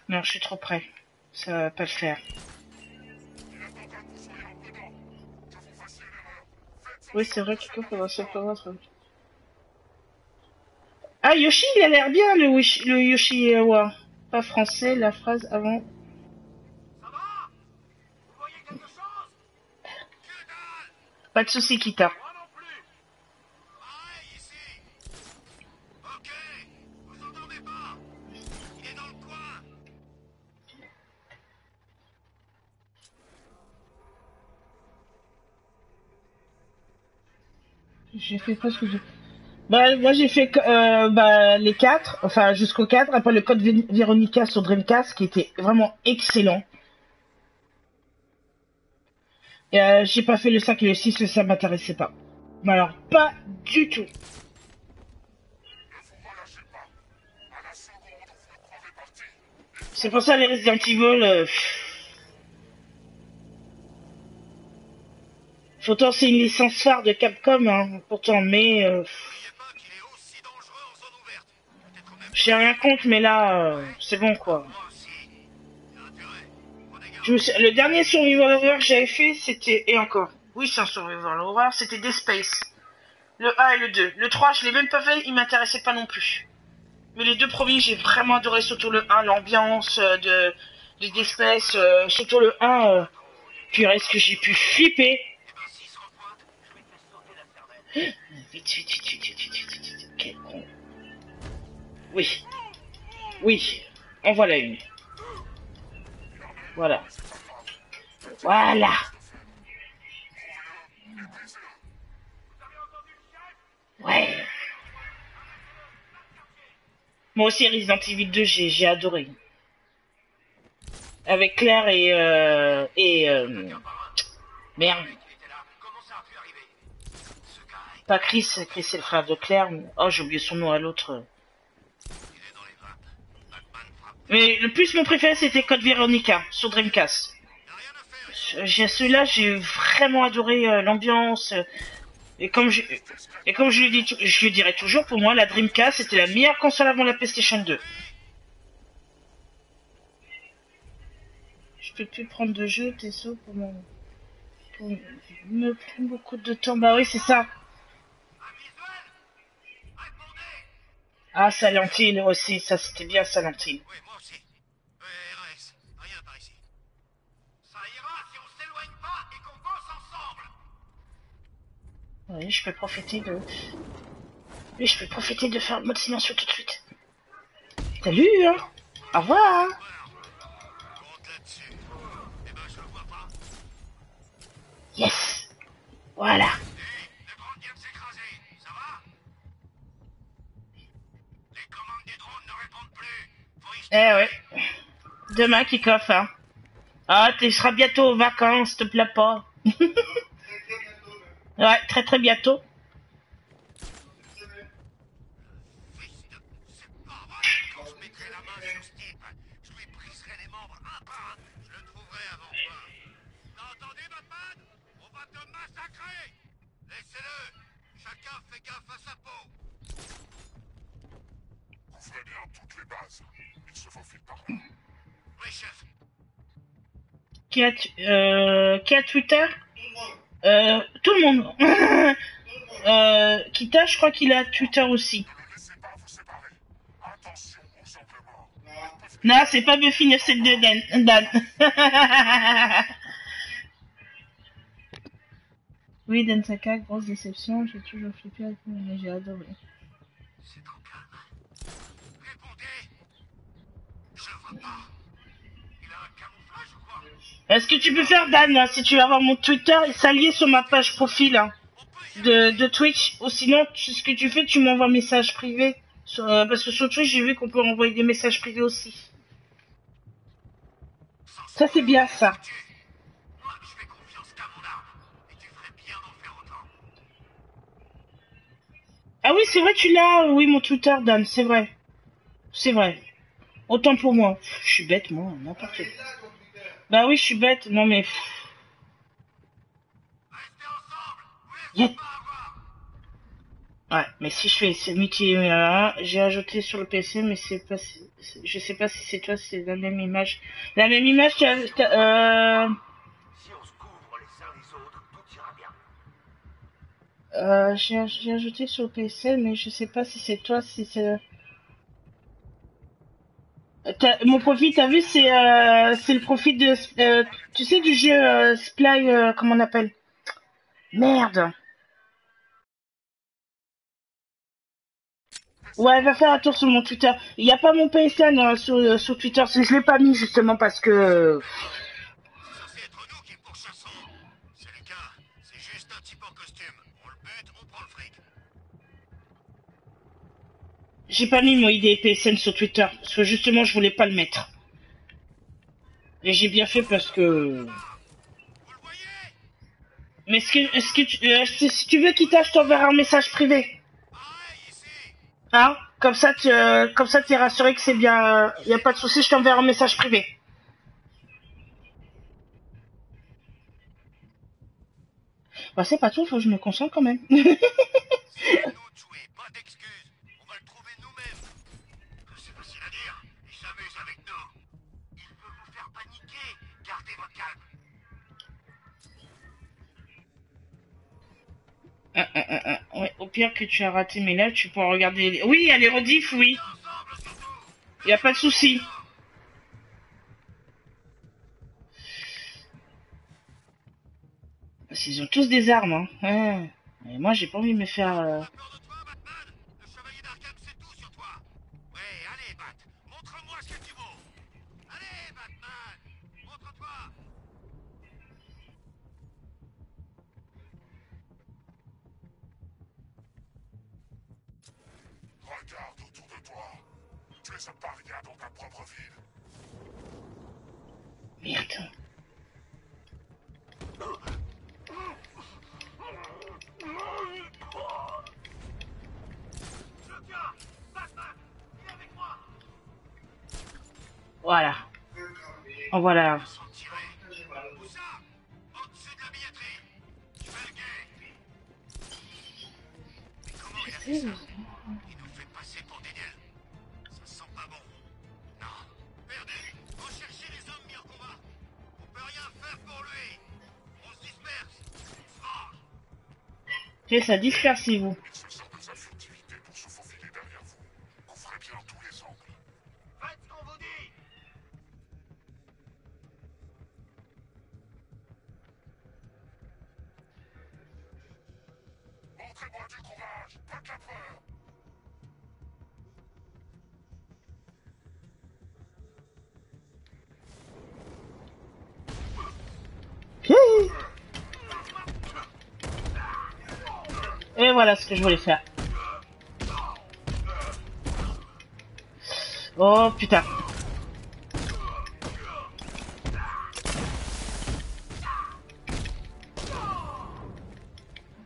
Non, je suis trop près. Ça va pas le faire. Oui, c'est vrai qu'il faut savoir ça. Ah, Yoshi, il a l'air bien, le Yoshi Awa. Pas français, la phrase avant. Ça va? Vous voyez quelque chose? Que dalle! Pas de soucis, Kita. Moi non plus. Pareil ici. Ok. Vous entendez pas? Il est dans le coin. J'ai fait presque de... Bah, moi j'ai fait les 4, enfin jusqu'au 4, après le code Veronica sur Dreamcast qui était vraiment excellent. Et j'ai pas fait le 5 et le 6, ça m'intéressait pas. Mais alors, pas du tout. C'est pour ça les Resident Evil... Pourtant c'est une licence phare de Capcom, hein, pourtant, mais... J'ai rien contre, mais là, c'est bon quoi. Le dernier Survival Horror que j'avais fait, c'était... Et encore. Oui, c'est un Survival Horror, c'était Dead Space. Le 1 et le 2. Le 3, je l'ai même pas fait, il m'intéressait pas non plus. Mais les deux premiers, j'ai vraiment adoré, surtout le 1, l'ambiance de Dead Space, surtout le 1. Puis est-ce que j'ai pu flipper. Vite. Quel con. Oui. Oui. En voilà une. Voilà. Voilà. Ouais. Moi aussi, Resident Evil 2, j'ai adoré. Avec Claire merde. Pas Chris c'est le frère de Claire. Oh, j'ai oublié son nom à l'autre. Mais le plus mon préféré, c'était Code Veronica sur Dreamcast. Celui-là, j'ai vraiment adoré l'ambiance. Et comme je le dirais toujours, pour moi, la Dreamcast, c'était la meilleure console avant la PlayStation 2. Je peux plus prendre de jeu, Tesso, pour me prendre beaucoup de temps. Bah oui, c'est ça. Ah, Silent Hill aussi, ça c'était bien Silent Hill. Oui, moi aussi. RS, rien par ici. Ça ira si on s'éloigne pas et qu'on bosse ensemble. Oui, je peux profiter de faire le mode silencieux tout de suite. Salut, hein. Au revoir. Compte là-dessus. Eh ben, je le vois pas. Yes. Voilà. Le drone vient de s'écraser, ça va? Les commandes des drones ne répondent plus. Faut y Ouais. Demain, kick-off, hein. Ah, tu seras bientôt aux vacances, te plaît pas. Ouais, très très bientôt. C'est pas vrai. Quand je mettrai la main sur ce type, je lui briserai les membres un par un. Je le trouverai avant toi. T'as entendu, Batman? On va te massacrer. Laissez-le. Chacun fait gaffe à sa peau. Couvrez bien toutes les bases. Il se faufile par là. Oui, chef. Qui a Twitter? Tout le monde. Kita, je crois qu'il a Twitter aussi. Ne laissez pas vous séparer. Attention aux angles morts. Non, c'est pas Buffy, c'est de Dan. Oui, Dan Saka, grosse déception. J'ai toujours flippé avec lui, mais j'ai adoré. C'est trop calme. Répondez. Je le vois pas. Il a un camouflage ou quoi? Est-ce que tu peux faire, Dan, hein, si tu veux avoir mon Twitter et s'allier sur ma page profil hein, de Twitch? Ou sinon, ce que tu fais, tu m'envoies un message privé. Parce que sur Twitch, j'ai vu qu'on peut envoyer des messages privés aussi. Ça, c'est bien, ça. Moi, je fais confiance qu'à mon arme. Et tu ferais bien d'en faire autant. Ah oui, c'est vrai, tu l'as. Oui, mon Twitter, Dan, c'est vrai. C'est vrai. Autant pour moi. Je suis bête, moi, n'importe quoi. Bah oui, je suis bête. Non, mais... Restez ensemble. Vous Yeah. laissez pas avoir. Ouais, mais si je fais celui qui est j'ai ajouté sur le PC, mais c'est pas, je sais pas si c'est toi, c'est la même image. La même image, Si on se couvre les uns les autres, tout ira bien. j'ai ajouté sur le PC, mais je sais pas si c'est toi, si c'est... Mon profil, t'as vu, c'est le profil de, tu sais, du jeu Sply, comment on appelle? Merde. Ouais, va faire un tour sur mon Twitter. Il n'y a pas mon PSN sur Twitter, je l'ai pas mis justement parce que... C'est censé être nous qui pourchassons. C'est le cas. C'est juste un type en costume. On le bute, on prend le fric. J'ai pas mis mon ID PSN sur Twitter, parce que justement, je voulais pas le mettre. Et j'ai bien fait parce que... Mais si tu veux, Kita, je t'enverrai un message privé. Hein? Comme ça, t'es rassuré que c'est bien... y a pas de souci, je t'enverrai un message privé. Bah, c'est pas tout, faut que je me concentre quand même. C'est à nous de jouer, pas d'excuses. On va le trouver nous-mêmes. C'est facile à dire. Il s'amuse avec nous. Il veut vous faire paniquer. Gardez votre calme. Ouais, au pire que tu as raté, mais là, tu pourras regarder... Oui, il y a les rediffs, oui. Y a pas de souci. Parce qu'ils ont tous des armes, hein. Ouais. Et moi, j'ai pas envie de me faire... Peur de toi, Batman? Le chevalier d'Arkham sait tout sur toi. Ouais, allez, Bat. Montre-moi ce que tu vaux. Allez, Batman. Montre-toi. Regarde autour de toi. Tu es un paria dans ta propre ville. Merde. Voilà. En voilà. Où ça? Au-dessus de la billetterie. Tu veux le guet? Mais comment il a fait ça? Il nous fait passer pour des nuls. Ça sent pas bon. Non. Perdu. Va chercher les hommes mis en combat. On peut rien faire pour lui. On se disperse. On se range. Ok, ça dispersez-vous. Il se sert de sa furtivité pour se faufiler derrière vous. Couvrez bien tous les angles. Faites ce qu'on vous dit. Montrez-moi du courage, pas de la peur. Et voilà ce que je voulais faire. Oh putain.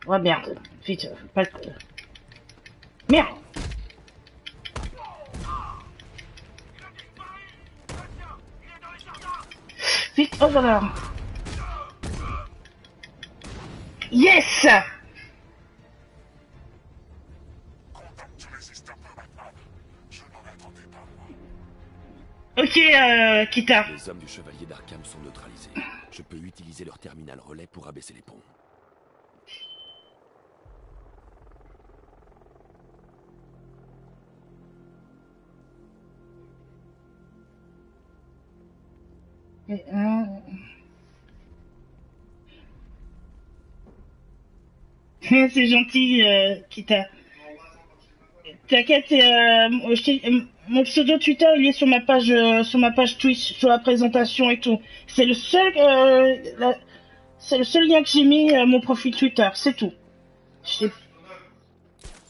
Oh merde. Vite, pas le... Merde. Vite, oh voilà. Yes. Content que tu résistes un peu, Batman. Je n'en attendais pas, moi. Ok, Kita. Les hommes du chevalier d'Arkham sont neutralisés. Je peux utiliser leur terminal relais pour abaisser les ponts. C'est gentil, Kita. T'inquiète, mon pseudo Twitter, il est sur ma page Twitch, sur la présentation et tout. C'est le seul lien que j'ai mis, mon profil Twitter, c'est tout.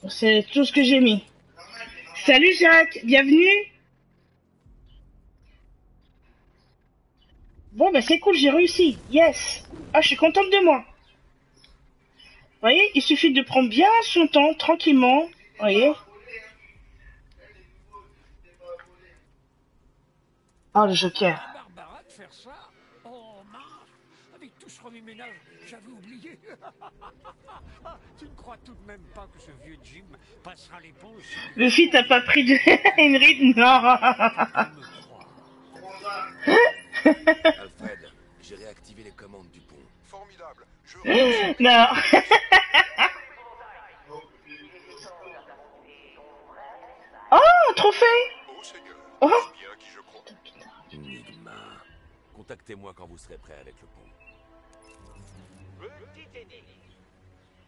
C'est tout ce que j'ai mis. Salut Jacques, bienvenue. Bon, bah c'est cool, j'ai réussi. Yes. Ah, je suis contente de moi. Vous voyez, il suffit de prendre bien son temps, tranquillement. Vous voyez. Oh, le Joker. Barbara de faire ça? Oh mince! Avec tout ce remue-ménage, j'avais oublié. Tu ne crois tout de même pas que ce vieux Jim passera l'éponge? Luffy, t'as pas pris de... une ride? Non. Alfred, j'ai réactivé les commandes du pont. Formidable. Je Non. Oh, trophée. Oh Seigneur, Oh. c'est bien qui je crois. Enigma. Contactez-moi quand vous serez prêt avec le pont. Petite énigme.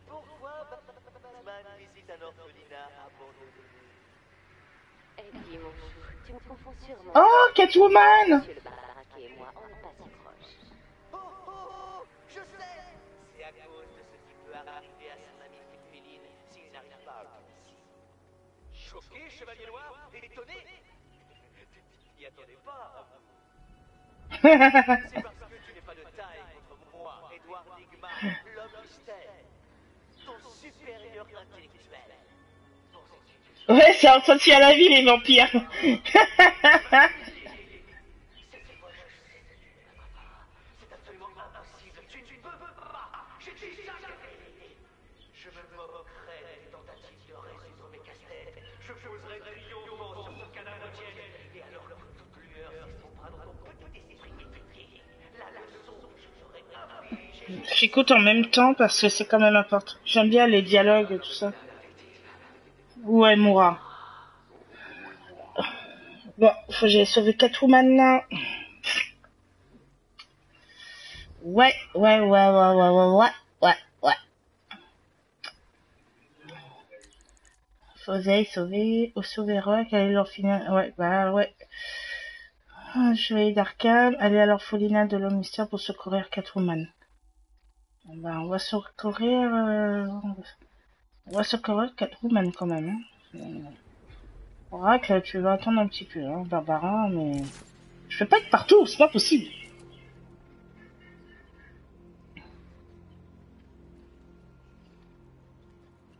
Pourquoi Batman visite un orphelinat abandonné? Eh bien, mon chou, tu me confonds sûrement. Oh, Catwoman. Monsieur le baraquet et moi, on n'est pas si proches. Oh, oh, oh, je sais. C'est à cause de ce qui peut arriver à son amie Féline s'il n'arrive pas à le Choqué, chevalier noir? Étonné? Tu n'y attendais pas? C'est parce que tu n'es pas de taille contre moi, Edward Nygma, l'homme mystère. Ton supérieur intellectuel. Ouais, c'est ressenti à la vie, les vampires. C'est absolument impossible. Tu ne peux pas. Je dis jamais la vérité. Je me moquerai des tentatives de résoudre mes casse-têtes. Je poserai triomphalement sur ton cadavre tiède. Et alors que toute lueur s'estomperera dans ton petit esprit étriqué, la leçon que je serai infligée. J'écoute en même temps parce que c'est quand même important. J'aime bien les dialogues et tout ça. Ouais, Moura. Bon, faut que j'aille sauver Catwoman là. Ouais. Faut que j'aille sauver Rock, aller leur finale. Ouais, bah ouais. Chevalier d'Arkham, aller à l'orphelinat de l'homme mystère pour secourir Catwoman. Bah, on va secourir Catwoman quand même. Hein. Oracle, tu vas attendre un petit peu, hein, Barbara, mais je peux pas être partout, c'est pas possible.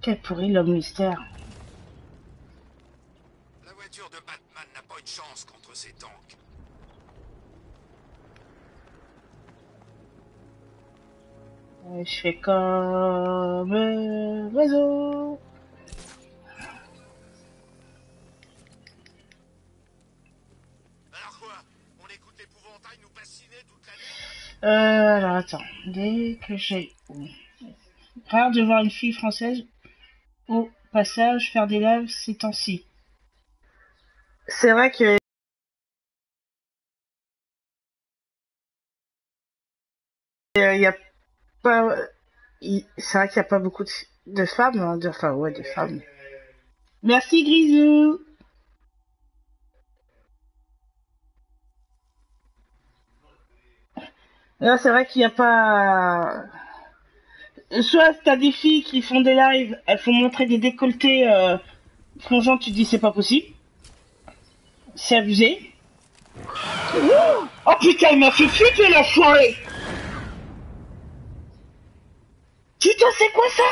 Quel pourri l'homme mystère. La voiture de Batman n'a pas une chance contre ces tanks. Je fais comme l'oiseau. Alors quoi? On écoute l'épouvantail nous bassiner toute la nuit? Alors attends, dès que j'ai... Rare de voir une fille française au passage faire des lives ces temps-ci. C'est vrai que... Il y a pas... C'est vrai qu'il n'y a pas beaucoup de femmes, hein, enfin ouais, de femmes. Merci Grisou. Là, c'est vrai qu'il n'y a pas... Soit t'as des filles qui font des lives, elles font montrer des décolletés plongeants, tu te dis c'est pas possible. C'est abusé. Oh putain, il m'a fait flipper la soirée. Putain, c'est quoi ça?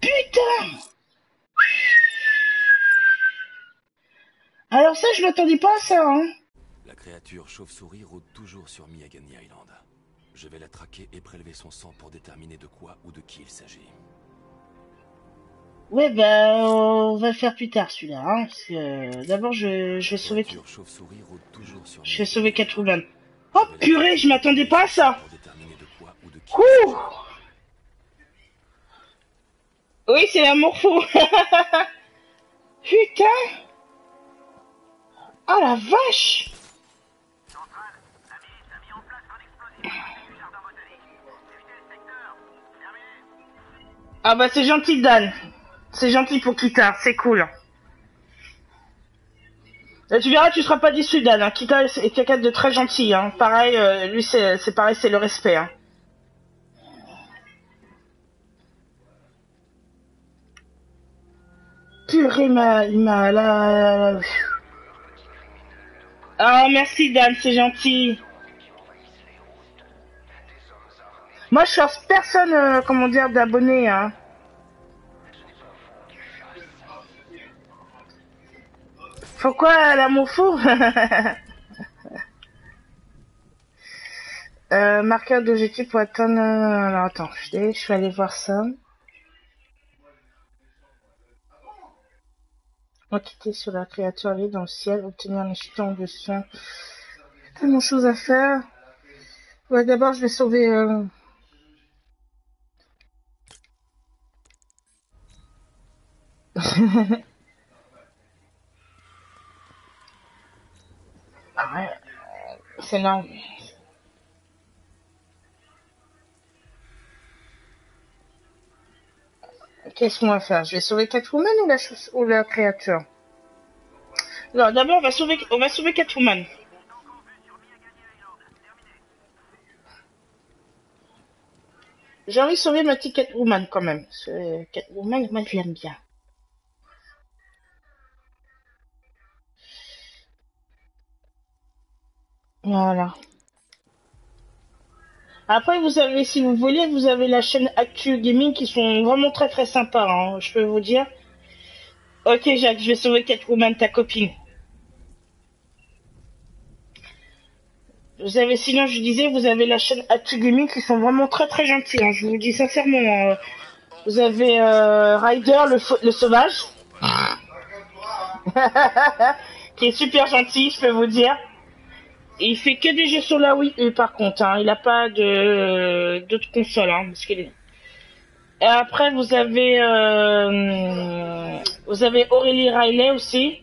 Putain. Alors ça, je m'attendais pas à ça, hein. La créature chauve-souris rôde toujours sur Miagani Island. Je vais la traquer et prélever son sang pour déterminer de quoi ou de qui il s'agit. Ouais, bah, on va le faire plus tard, celui-là, hein, parce que, d'abord, je vais sauver... Je vais sauver Catwoman. Oh, purée, je m'attendais pas à ça. Ouh. Oui, c'est la morpho. Putain. Oh, la vache. Ah bah, c'est gentil, Dan. C'est gentil pour Kita, c'est cool. Et tu verras, tu seras pas déçu, Dan. Hein. Kita est quelqu'un de très gentil. Hein. Pareil, lui, c'est pareil, c'est le respect. Hein. Purée, il m'a là... Ah, merci, Dan, c'est gentil. Moi, je force personne, comment dire, d'abonner, hein. Pourquoi l'amour fou? Marqueur d'objectif pour atteindre... Alors, attends, je vais aller voir ça. Quitter sur la créature aller dans le ciel, obtenir un échelon de soins. Tellement de choses à faire. Ouais, d'abord, je vais sauver... Ah ouais, c'est énorme. Qu'est-ce qu'on va faire? Je vais sauver Catwoman ou la créature? Non, d'abord on va sauver Catwoman. J'ai envie de sauver ma petite Catwoman quand même. Catwoman, moi je l'aime bien. Voilà. Après, vous avez, si vous voulez, vous avez la chaîne Actu Gaming qui sont vraiment très très sympas, hein, je peux vous dire. Ok, Jacques, je vais sauver Catwoman, ta copine. Vous avez, sinon, je disais, vous avez la chaîne Actu Gaming qui sont vraiment très très gentils, hein, je vous dis sincèrement. Vous avez Ryder, le sauvage, qui est super gentil, je peux vous dire. Et il fait que des jeux sur la Wii U par contre, hein. Il a pas d'autres consoles, hein, parce qu'il est... Et après vous avez Aurélie Riley aussi.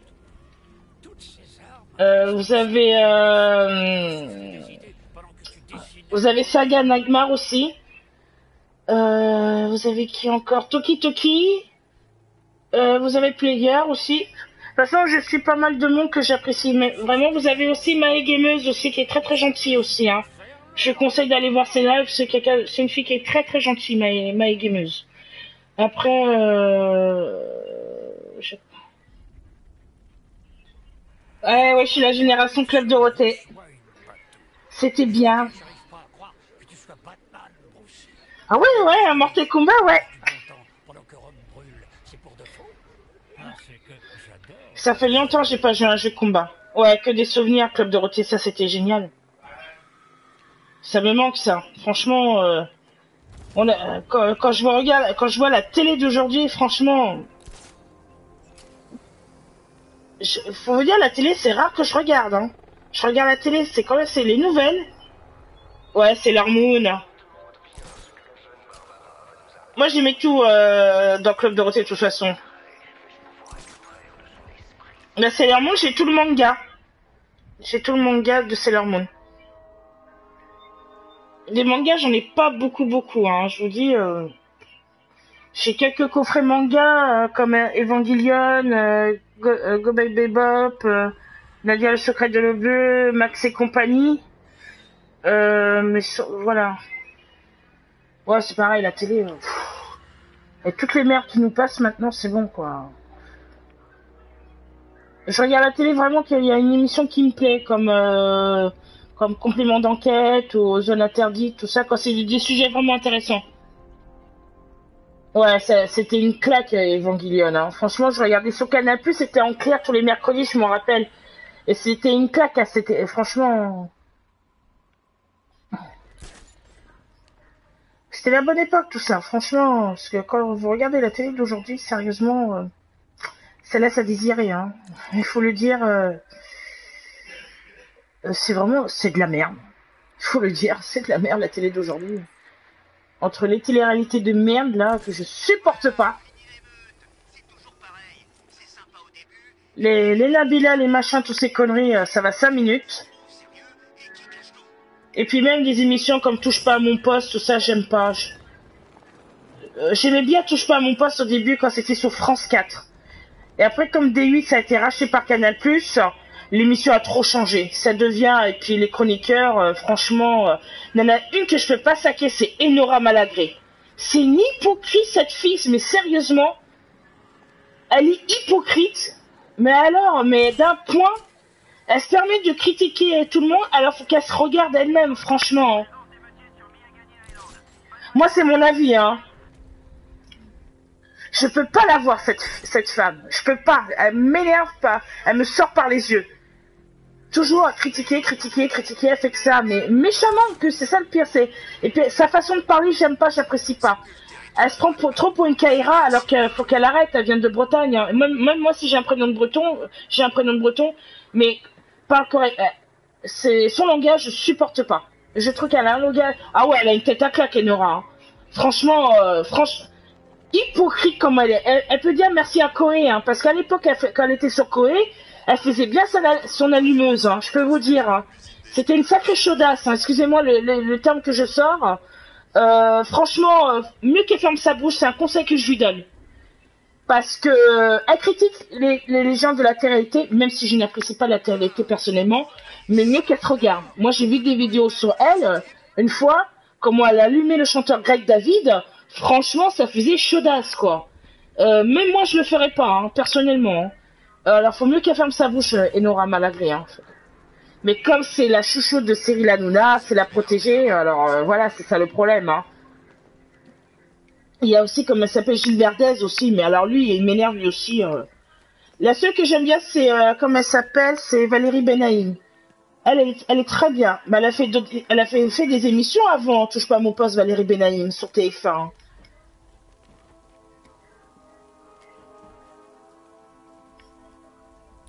Vous avez Saga Nagmar aussi. Vous avez qui encore? Toki Toki. Vous avez Player aussi. De toute façon, je suis pas mal de monde que j'apprécie. Mais vraiment, vous avez aussi Mae Gameuse aussi, qui est très très gentille aussi. Hein. Je conseille d'aller voir ses lives. C'est une fille qui est très très gentille, Mae Gameuse. Après, ouais, je suis la génération Club Dorothée. C'était bien. Ah ouais, un Mortal Kombat, ouais. Ça fait longtemps que j'ai pas joué à un jeu de combat. Ouais, que des souvenirs, Club Dorothée, ça c'était génial. Ça me manque ça. Franchement, quand je vois la télé d'aujourd'hui, franchement, faut vous dire, la télé c'est rare que je regarde. Hein. Je regarde la télé, c'est quand même c'est les nouvelles. Ouais, c'est leur Moon. Moi j'aimais tout dans Club Dorothée de toute façon. La Sailor Moon, j'ai tout le manga. J'ai tout le manga de Sailor Moon. Les mangas, j'en ai pas beaucoup, hein. Je vous dis, j'ai quelques coffrets manga comme Evangelion, Go Back Bebop, Nadia le secret de l'Obleu, Max et compagnie. Mais voilà. Ouais, c'est pareil, la télé. Et toutes les merdes qui nous passent maintenant, c'est bon, quoi. Je regarde la télé vraiment qu'il y a une émission qui me plaît, comme complément d'enquête ou zone interdite, tout ça, quand c'est des sujets vraiment intéressants. Ouais, c'était une claque, Evangelion. Hein. Franchement, je regardais sur Canal+, c'était en clair tous les mercredis, je m'en rappelle. Et c'était une claque, hein, c'était franchement... C'était la bonne époque, tout ça, franchement. Parce que quand vous regardez la télé d'aujourd'hui, sérieusement... ça laisse à désirer, hein. Il faut le dire, c'est de la merde. Il faut le dire, c'est de la merde la télé d'aujourd'hui. Entre les télé-réalités de merde là que je supporte pas. Les Nabila, les machins, tous ces conneries, ça va 5 minutes. Et puis même des émissions comme Touche pas à mon poste, tout ça, j'aime pas. J'aimais bien Touche pas à mon poste au début quand c'était sur France 4. Et après, comme D8, ça a été racheté par Canal+, l'émission a trop changé. Ça devient, et puis les chroniqueurs, franchement, il y en a une que je peux pas saquer, c'est Enora Malagré. C'est une hypocrite, cette fille, mais sérieusement, elle est hypocrite. Mais alors, mais d'un point, elle se permet de critiquer tout le monde, alors faut qu'elle se regarde elle-même, franchement. Moi, c'est mon avis, hein. Je peux pas la voir, cette femme. Je peux pas. Elle m'énerve pas. Elle me sort par les yeux. Toujours à critiquer. Elle fait que ça. Mais méchamment, que c'est ça le pire. Et puis, sa façon de parler, j'aime pas, j'apprécie pas. Elle se prend trop pour une Kaira, alors qu'il faut qu'elle arrête. Elle vient de Bretagne. Hein. Même moi, si j'ai un prénom de breton, mais parle correct. C'est son langage, je supporte pas. Je trouve qu'elle a un langage. Ah ouais, elle a une tête à claque, Enora. Hein. Franchement, hypocrite comme elle est. Elle peut dire merci à Koé, hein, parce qu'à l'époque, quand elle était sur Koé, elle faisait bien son allumeuse, hein, je peux vous dire. Hein. C'était une sacrée chaudasse, hein, excusez-moi le terme que je sors. Franchement, mieux qu'elle ferme sa bouche, c'est un conseil que je lui donne. Parce que elle critique les gens de la télé-réalité, même si je n'apprécie pas la télé-réalité personnellement, mais mieux qu'elle se regarde. Moi, j'ai vu des vidéos sur elle, une fois, comment elle allumait le chanteur Greg David, franchement, ça faisait chaudasse, quoi. Même moi, je le ferais pas, hein, personnellement. Hein. Alors, faut mieux qu'elle ferme sa bouche, Enora Malagré. Hein. Mais comme c'est la chouchoute de Cyril Hanouna, c'est la protégée, alors voilà, c'est ça le problème. Hein. Il y a aussi, comme elle s'appelle, Gilles Verdez aussi, mais alors lui, il m'énerve lui aussi. La seule que j'aime bien, c'est, comme elle s'appelle, c'est Valérie Benaïm. Elle est très bien. Mais elle a fait des émissions avant, Touche pas à mon poste, Valérie Benaïm, sur TF1. Hein.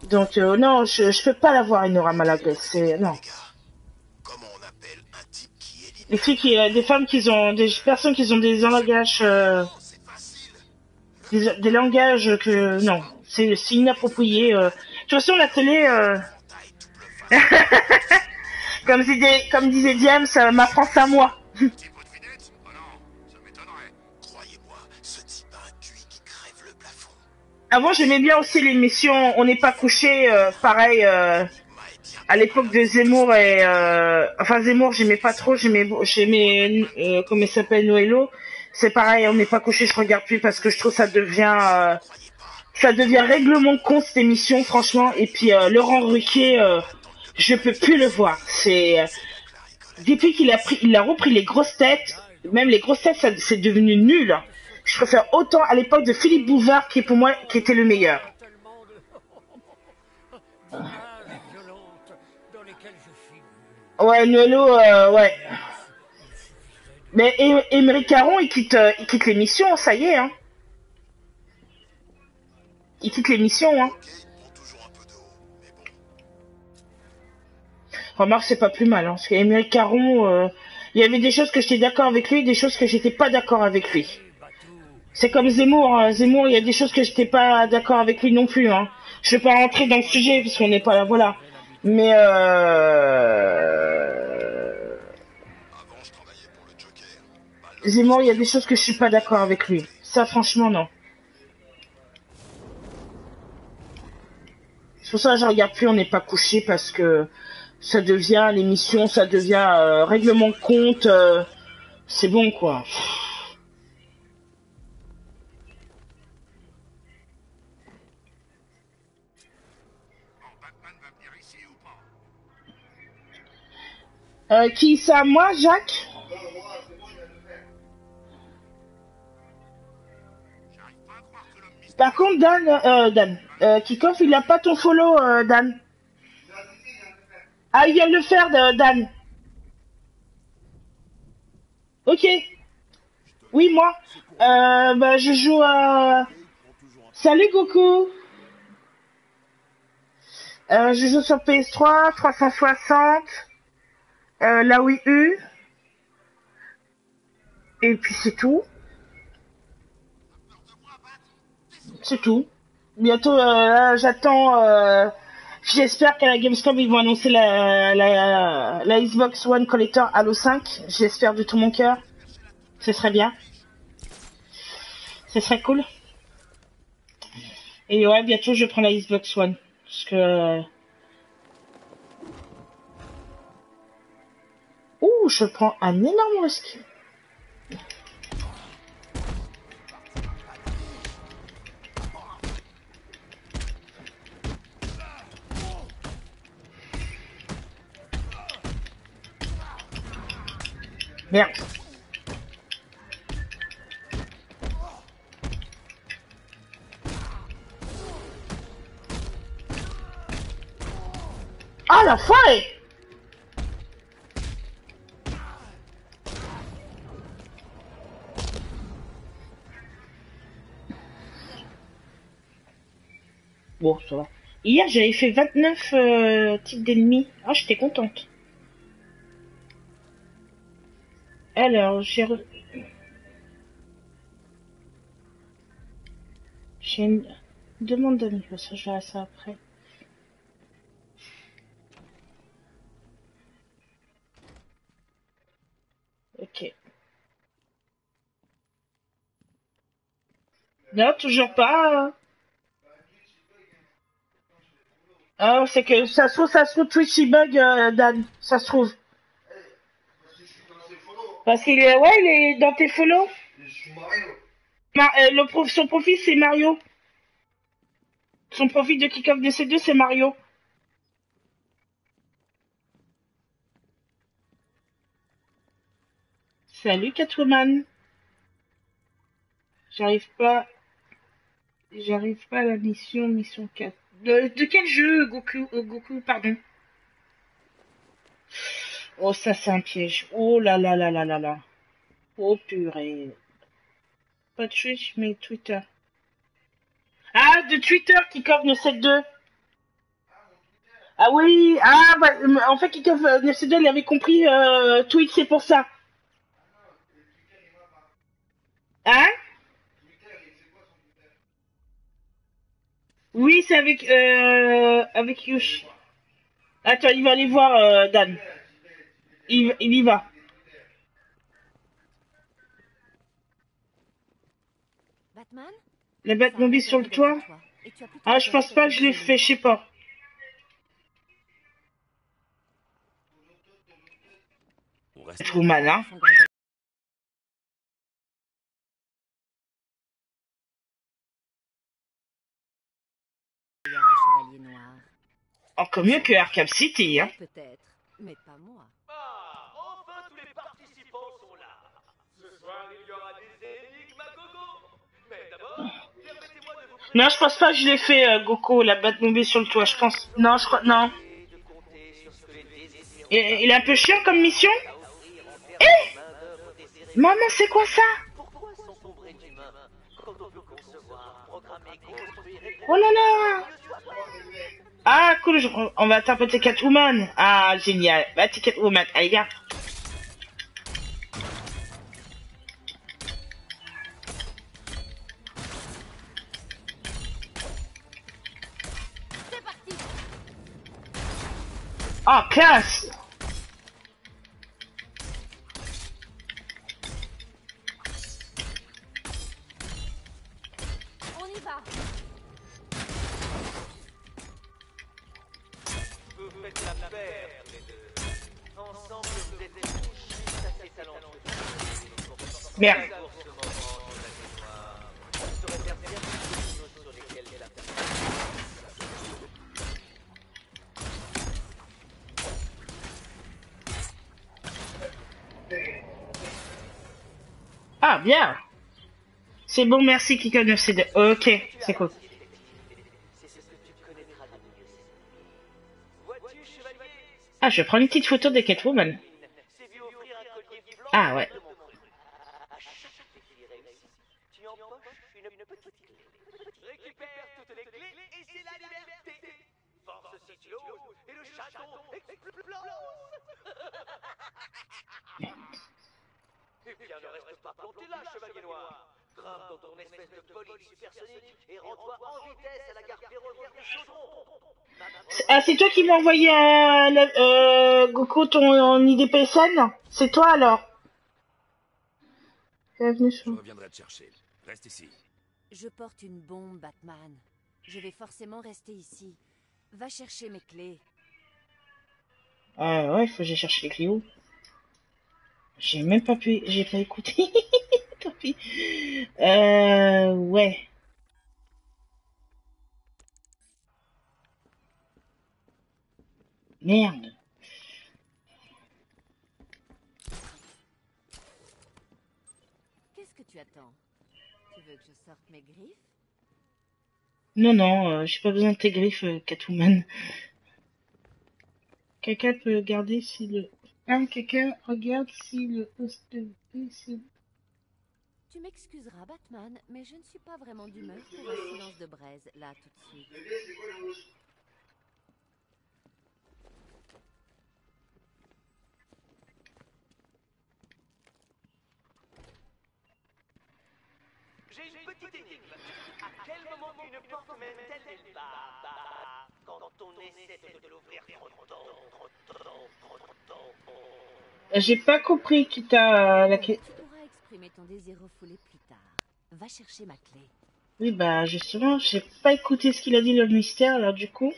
Donc non, je peux pas la voir, Enora Malagré, c'est non. Les filles des femmes qui ont des personnes qui ont des langages des langages que non, c'est inapproprié. De toute façon la télé comme disait James, ma France à moi. Avant, j'aimais bien aussi l'émission On n'est pas couché, pareil, à l'époque de Zemmour et, enfin Zemmour, j'aimais pas trop, j'aimais, comment il s'appelle, Noëlo. C'est pareil, On n'est pas couché, je regarde plus parce que je trouve ça devient règlement de compte cette émission, franchement. Et puis, Laurent Ruquier, je peux plus le voir. C'est, depuis il a repris les grosses têtes, même les grosses têtes, c'est devenu nul. Je préfère autant à l'époque de Philippe Bouvard qui pour moi qui était le meilleur. Ouais, Noëlo, ouais. Mais Émeric Caron, il quitte l'émission, ça y est, hein. Il quitte l'émission, hein. Remarque, c'est pas plus mal, hein. Parce qu'Émeric Caron, il y avait des choses que j'étais d'accord avec lui, des choses que j'étais pas d'accord avec lui. C'est comme Zemmour, hein. Zemmour, il y a des choses que j'étais pas d'accord avec lui non plus, hein. Je vais pas rentrer dans le sujet parce qu'on n'est pas là, voilà. Mais Zemmour, il y a des choses que je suis pas d'accord avec lui. Ça, franchement, non. C'est pour ça que je regarde plus On n'est pas couché parce que ça devient l'émission, ça devient règlement de compte. C'est bon, quoi. Qui ça, moi, Jacques? Par contre, Dan, Kikoff, il a pas ton follow, Dan. Ah, il vient de le faire, Dan. Ok. Oui, moi. Bah, je joue à... Salut, Goku. Je joue sur PS3, 360, la Wii U. Et puis c'est tout. C'est tout. Bientôt, j'attends... J'espère qu'à la Gamescom, ils vont annoncer la Xbox One Collector Halo 5. J'espère de tout mon cœur. Ce serait bien. Ce serait cool. Et ouais, bientôt, je prends la Xbox One. Parce que... Ouh, je prends un énorme risque. Merde. Ah, la foirée! Bon, ça va. Hier, j'avais fait 29 types d'ennemis. Ah, j'étais contente. Alors, j'ai une demande d'amis. Ça, je verrai ça après. Ok. Non, toujours pas. Ah, c'est que ça se trouve Twitch il bug, Dan. Ça se trouve. Parce qu'il est, ouais, il est dans tes follow. Je suis Mario. Son profil, c'est Mario. Son profil de kick-off de C2, c'est Mario. Salut Catwoman. J'arrive pas à la mission 4. De quel jeu, Goku, pardon. Oh, ça c'est un piège. Oh là là là là là là. Oh purée. Pas Twitch, mais Twitter. Ah, de Twitter, Kick-Off 972. Ah oui, ah bah, en fait, Kick-Off 972, il avait compris Twitch, c'est pour ça. Hein? Oui, c'est avec Yush. Attends, il va aller voir Dan. Il y va. Batman? La Batmobile sur le toit? Ah, je pense pas que je l'ai fait, je sais pas. On reste Trop malin. Encore mieux que Arkham City, hein. Peut-être, mais pas moi. Ah, enfin tous les participants sont là. Ce soir, il y aura des énigmes à gogo. Mais d'abord, permettez-moi de vous présenter... Non, je pense pas que je l'ai fait, Goku, la Batmobile sur le toit, je pense. Non, je crois, non. Et, il est un peu chiant comme mission? Eh! Maman, c'est quoi ça? Oh là là! Ah, cool, on va tapoter Catwoman. Ah, génial. Bah, t'es Catwoman. Allez, viens. Ah, classe! On y va. Vous faites la paire, les deux. Ensemble, vous êtes tous assez talentueux. Merde. Ah, bien. C'est bon, merci, Kika 9C2. Ok, c'est cool. Ah, je vais prendre une petite photo de Catwoman. Ah, ouais. Tu empoches une petite clé. Récupère toutes les clés et c'est la liberté. Force Cyclone et le château explose. Eh bien, ne reste pas planté là, Chevalier Noir. Grimpe dans ton espèce de bolide supersonique et rends-toi en vitesse à la gare ferroviaire de Chaudron. Ah, c'est toi qui m'as envoyé Goku, ton IDPSN? C'est toi, alors? Bienvenue Je reviendrai te chercher. Reste ici. Je porte une bombe, Batman. Je vais forcément rester ici. Va chercher mes clés. Ah, ouais, il faut que j'aille chercher les clés où? J'ai même pas pu... J'ai pas écouté. Tant pis. Ouais. Merde. Qu'est-ce que tu attends? Tu veux que je sorte mes griffes? Non, non, j'ai pas besoin de tes griffes, Catwoman. Quelqu'un peut regarder si le... Ah, quelqu'un regarde si le host de... Tu m'excuseras, Batman, mais je ne suis pas vraiment d'humeur pour un silence de braise, là, tout de suite. J'ai une petite énigme. À quel moment une porte mène-t-elle bas? Quand on essaie de l'ouvrir trop tôt. J'ai pas compris qui t'a... Tu pourras exprimer ton désir refoulé plus tard. Va chercher ma clé. Oui, bah, justement, j'ai pas écouté ce qu'il a dit, le mystère, alors du coup...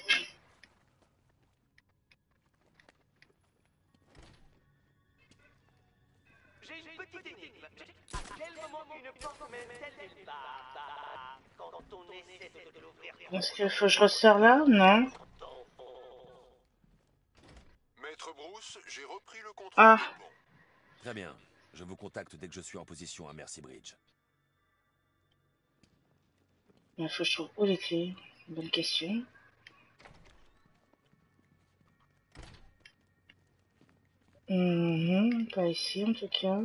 J'ai Quand on essaie de l'ouvrir... Est-ce qu'il faut que je resserre là? Non. Maître Bruce, j'ai repris le contrôle Ah. du pont. Très bien. Je vous contacte dès que je suis en position à Mercy Bridge. Il faut que je trouve où les clés. Bonne question. Pas ici en tout cas.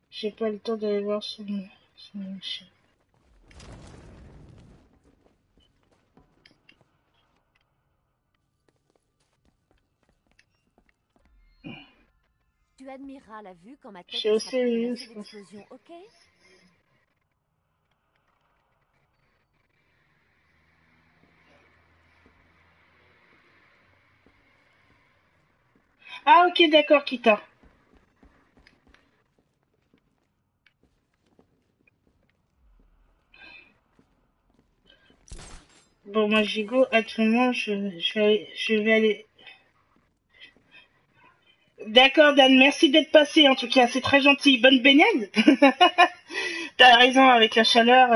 J'ai pas le temps d'aller voir sur mon machin. Tu admireras la vue quand ma tête J'ai sera aussi près de eu, la je pense. explosion, ok? Ah ok d'accord Kita. Bon moi Gigo, actuellement je vais aller. D'accord Dan, merci d'être passé en tout cas, c'est très gentil. Bonne baignade. T'as raison avec la chaleur.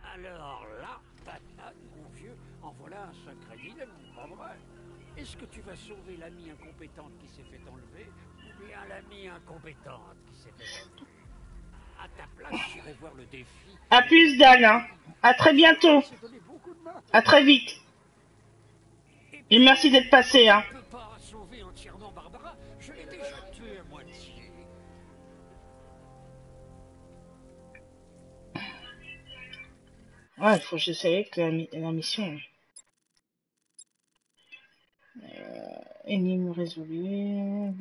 Alors là, Batman, mon vieux, en voilà un sacré dilemme, pas vrai? Est-ce que tu vas sauver l'amie incompétente qui s'est fait enlever, ou bien l'amie incompétente qui s'est fait enlever? À ta place, j'irai voir le défi. À plus Dan, hein. À très bientôt. À très vite. Et merci d'être passé, hein. Je ne peux pas sauver entièrement Barbara, je l'ai déjà tuée à moitié. Ouais, il faut que j'essaye avec la mission. Énigme résolue.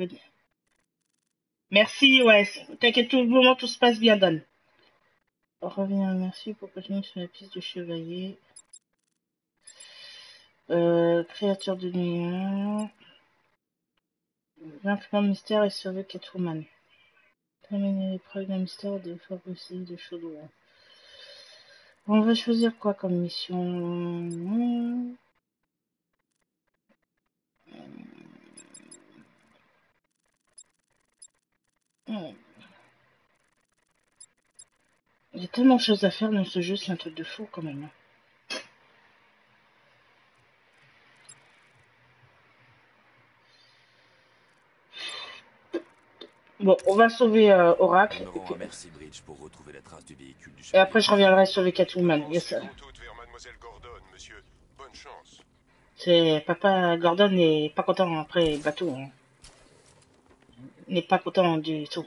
Merci, ouais. T'inquiète, tout le moment, tout se passe bien, Dan. Reviens, merci pour continuer sur la piste du chevalier. Créature de nuit. Vaincre le mystère et sauver Catwoman. Terminer l'épreuve d'un mystère des fois possibles de Shadow. On va choisir quoi comme mission? Il y a tellement de choses à faire dans ce jeu, c'est un truc de fou quand même. Bon, on va sauver Oracle. À Mercy Bridge pour retrouver la trace du véhicule du Et après, je reviendrai sauver Catwoman. Yes. C'est Papa Gordon n'est pas content après bateau. Hein. N'est pas content du tout.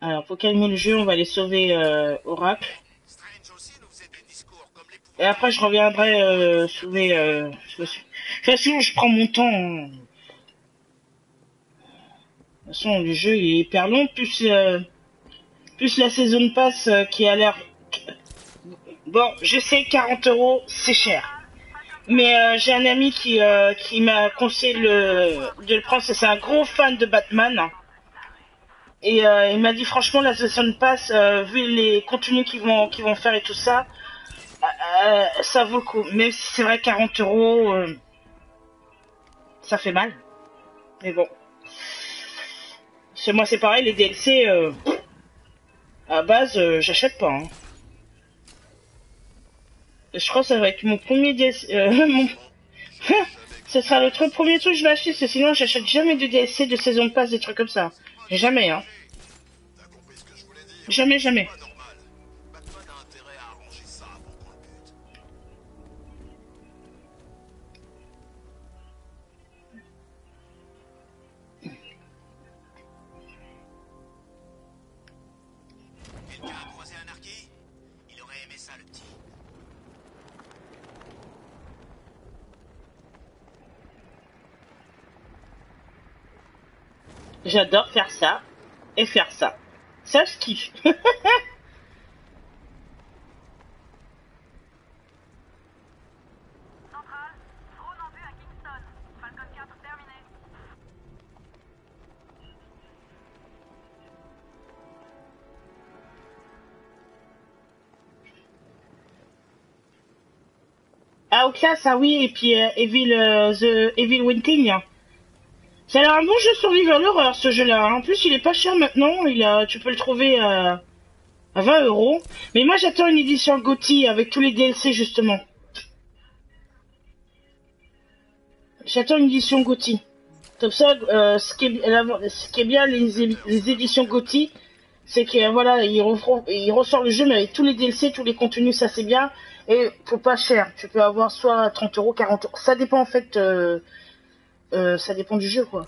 Alors, pour calmer le jeu, on va aller sauver Oracle. Et après, je reviendrai sauver... De toute façon, je prends mon temps. Hein. De toute façon, le jeu il est hyper long, plus la saison pass qui a l'air... Bon, je sais, 40 €, c'est cher. Mais j'ai un ami qui m'a conseillé de le prendre, c'est un gros fan de Batman. Et il m'a dit franchement la saison pass, vu les contenus qu'ils vont faire et tout ça, ça vaut le coup. Même si c'est vrai 40 €, ça fait mal. Mais bon. Chez moi c'est pareil, les DLC, à base, j'achète pas. Hein. Je crois que ça va être mon premier DLC. Ce sera le premier truc que je vais acheter, parce que sinon j'achète jamais de DLC, de saison de passe, des trucs comme ça. Jamais, hein. Jamais, jamais. Quelqu'un a croisé un arqué? Il aurait aimé ça, le petit. J'adore faire ça et faire ça. Ça, je kiffe. Central, drone en vue à Kingston. Falcon 4 terminé. Outlast, ah oui, et puis The Evil Within. Ça a l'air un bon jeu survival horror ce jeu-là. En plus, il est pas cher maintenant. Tu peux le trouver à 20 €. Mais moi, j'attends une édition GOTY avec tous les DLC justement. J'attends une édition GOTY. Comme ça, ce qui est bien les éditions GOTY, c'est que voilà, ils ressortent le jeu mais avec tous les DLC, tous les contenus, ça c'est bien. Et pour pas cher, tu peux avoir soit 30 €, 40 €. Ça dépend en fait. Ça dépend du jeu, quoi.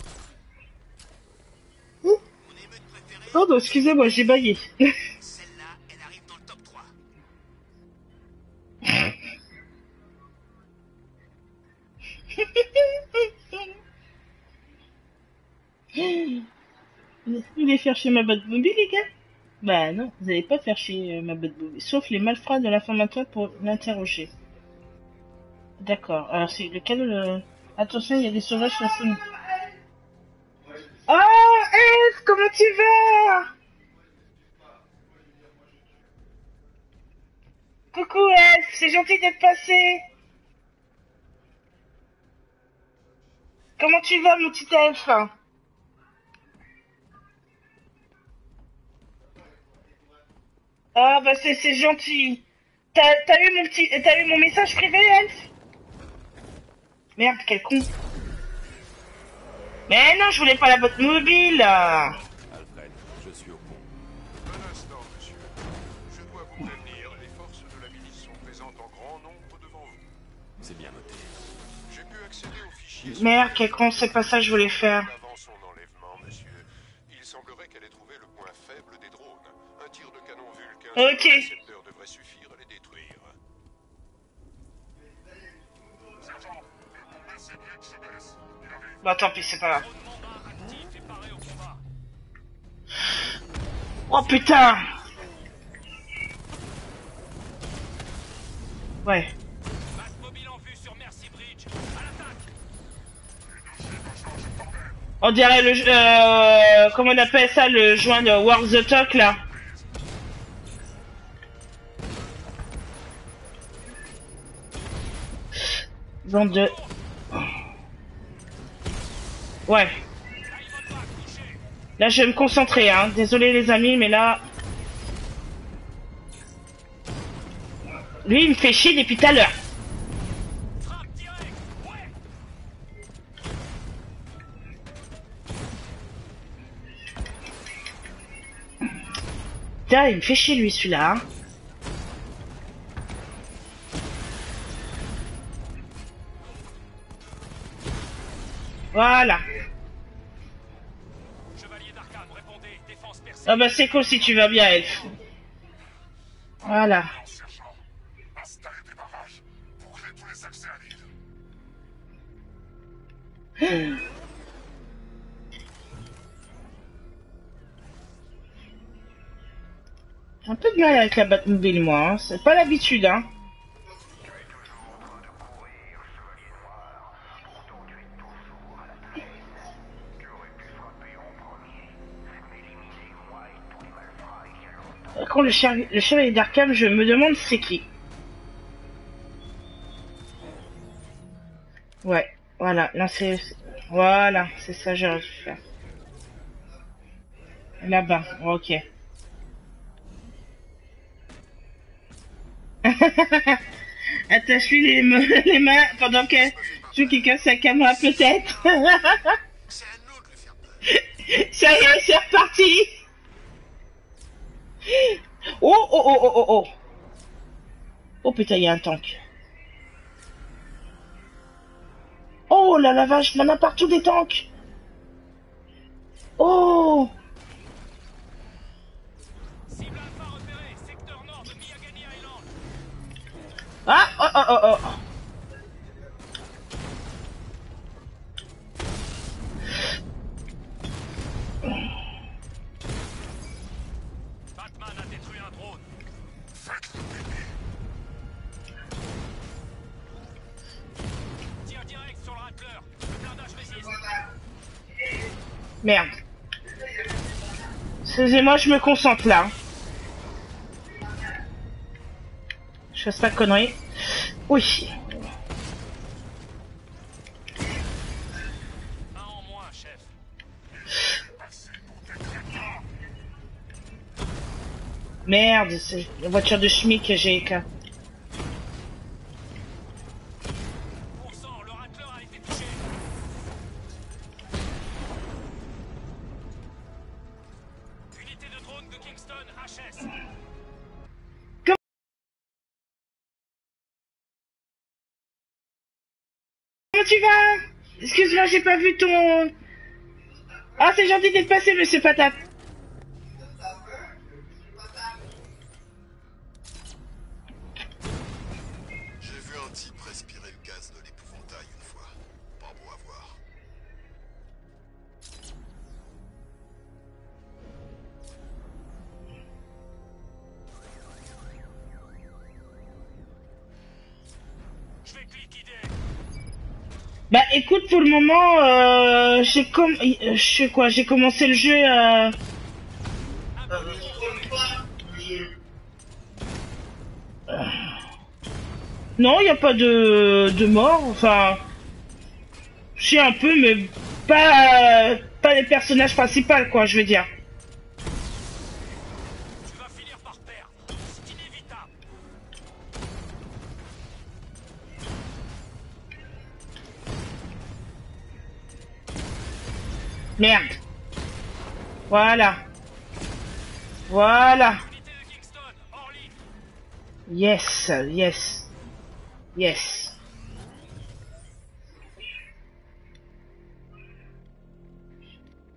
Pardon, excusez-moi, j'ai baillé. Celle-là, elle arrive dans le top 3. Vous voulez faire chier ma Batmobile, les gars? Bah non, vous allez pas faire chier ma Batmobile. Sauf les malfrats de l'informatoire pour l'interroger. D'accord, alors c'est lequel... Attention, il y a des sauvages façon. Oh, Elf, comment tu vas? Coucou, Elf, c'est gentil d'être passé. Comment tu vas, mon petit Elf? Ah, bah c'est gentil. T'as eu mon message privé, Elf? Merde, quel con. Mais non, je voulais pas la botte mobile. Alfred, je suis au pont. Un instant, monsieur. Je dois vous prévenir, les forces de la milice sont présentes en grand nombre devant vous. C'est bien noté. J'ai pu accéder au fichier... Merde, quel con, c'est pas ça que je voulais faire. Avant son enlèvement, monsieur, il semblerait qu'elle ait trouvé le point faible des drones. Un tir de canon Vulcain Ok. sur le récepteur devrait suffire à les détruire. Bah tant pis, c'est pas grave. Oh putain. Ouais. On dirait le... comment on appelle ça, le joint de War the Talk, là. Bande de... Ouais. Là, je vais me concentrer, hein. Désolé, les amis, mais là... Lui, il me fait chier depuis tout à l'heure. Putain, il me fait chier, lui, celui-là, hein. Voilà. Ah bah c'est cool si tu vas bien, Elf. Voilà. Un peu de mal avec la Batmobile, moi. Hein. C'est pas l'habitude, hein. Quand le chevalier d'Arkham, je me demande c'est qui. Ouais, voilà, là c'est... Voilà, c'est ça que j'aurais dû faire. Là-bas, ok. Attache-lui les mains pendant que celui qui casse sa caméra peut-être. Ça y est, c'est reparti. Oh oh oh oh oh oh. Oh putain, il y a un tank. Oh là la vache, il y en a partout des tanks. Oh. Ah oh oh oh oh. Batman a détruit un drone. Tire direct sur le rappeleur. Le blindage résiste. Merde. Excusez-moi, je me concentre là. Je fasse pas de conneries. Oui. Un en moins, chef. Merde, c'est la voiture de Schmick que j'ai éclat. Bon sang, le Rattler a été touché. Unité de drone de Kingston, HS. Comment tu vas? Excuse-moi, j'ai pas vu ton... Ah, c'est gentil d'être passé, monsieur Patate. J'ai vu un type respirer le gaz de l'épouvantail une fois. Pas beau à voir. Je vais te liquider. Bah écoute, pour le moment, j'ai commencé le jeu Non, il y a pas de mort, enfin... Je sais un peu, mais pas les personnages principaux, quoi, je veux dire. Tu vas finir par perdre. C'est inévitable. Merde. Voilà. Voilà. Unité de Kingston, hors ligne. Yes, yes. Yes.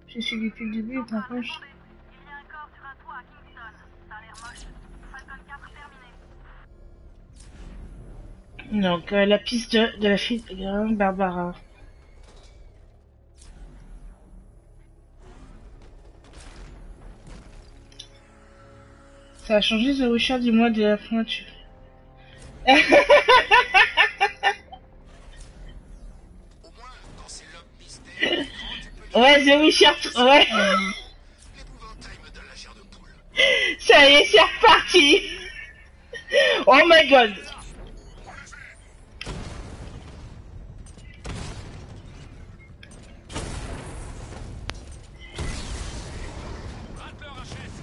Je suis depuis le début, par contre. Il y a un corps sur un toit à Kingston. Ça a l'air moche. Falcon 4 terminé. Donc, la piste de la fille de Barbara. Ça a changé The Witcher du mois de la pointure. Au moins, quand c'est l'homme mystère, Ouais, The Witcher, ouais. l'épouvantail me donne la chair de poule. Ça y est, c'est reparti. Oh my god. Rattler HS.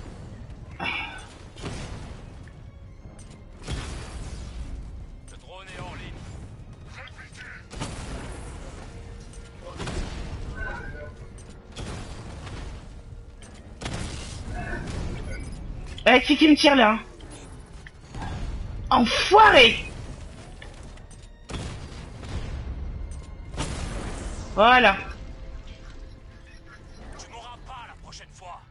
Le drone est hors ligne. Ouais, qui me tire là? Enfoiré. Voilà. Tu m'auras pas la prochaine fois.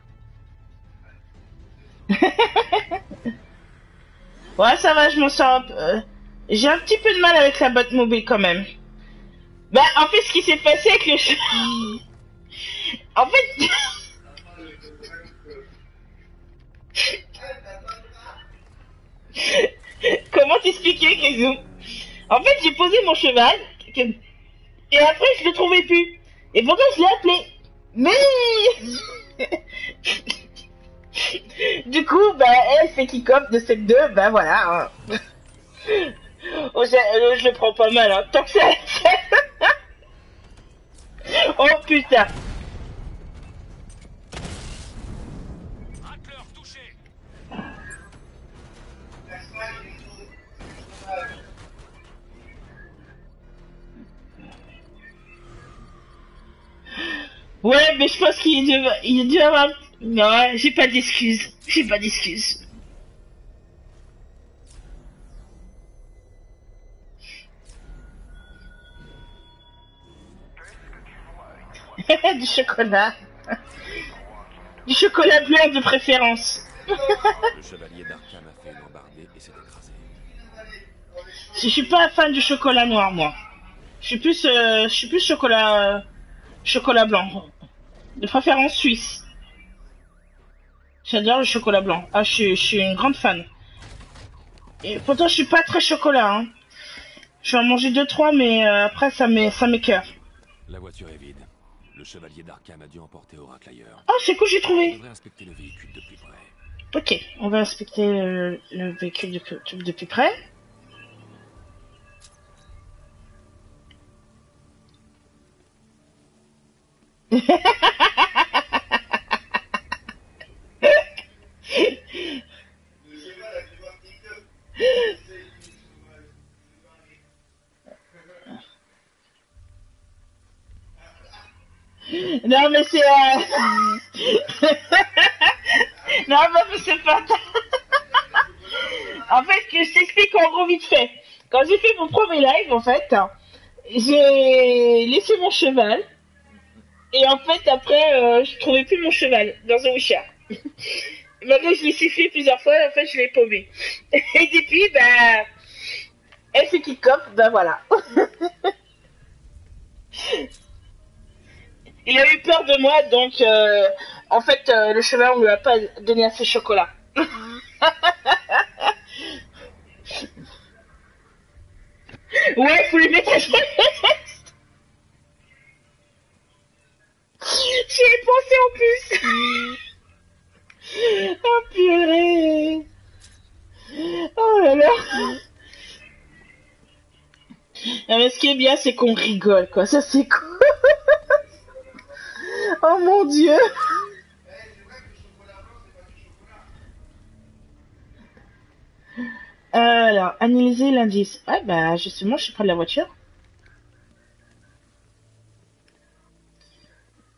Ouais, ça va, je m'en sors un peu. J'ai un petit peu de mal avec la Batmobile quand même. Bah, en fait, ce qui s'est passé avec le... En fait... Comment t'expliquer, Kezou? En fait, j'ai posé mon cheval, et après, je le trouvais plus. Et pourtant, je l'ai appelé. Mais... Du coup, bah, elle fait kick-off de cette deux, bah voilà. Hein. Oh, je le prends pas mal, hein. Tant que ça... Oh putain. Rattler touché. Ouais, mais je pense il doit avoir... Non, j'ai pas d'excuses. J'ai pas d'excuses. Du chocolat. Du chocolat blanc de préférence. Le chevalier d'Arkham a fait une embardée et s'est écrasé. Je suis pas fan du chocolat noir, moi. Je suis plus chocolat blanc. De préférence suisse. J'adore le chocolat blanc. Ah, je suis une grande fan. Et pourtant, je suis pas très chocolat, hein. Je vais en manger 2-3, mais après, ça m'écoeure. La voiture est vide. Le chevalier d'Arkham a dû emporter Oracle ailleurs. Oh, c'est cool, j'ai On trouvé. devrait inspecter le véhicule de plus près. Ok, on va inspecter le véhicule de plus près. Non, mais c'est... non, mais c'est pas... En fait, que je t'explique en gros vite fait. Quand j'ai fait mon premier live, en fait, j'ai laissé mon cheval. Et en fait, après, je trouvais plus mon cheval dans un Witcher. Maintenant, je l'ai sifflé plusieurs fois, et en fait, je l'ai paumé. Et depuis, bah... Elle fait qu'il cope, bah voilà. Il a eu peur de moi, donc en fait, le cheval, on lui a pas donné assez de chocolat. Ouais, faut lui mettre un chocolat. J'y ai pensé en plus. Oh purée. Oh là là. Non, mais ce qui est bien, c'est qu'on rigole, quoi. Ça, c'est cool. Oh mon Dieu. Alors, analyser l'indice. Ah bah, justement, je suis près de la voiture.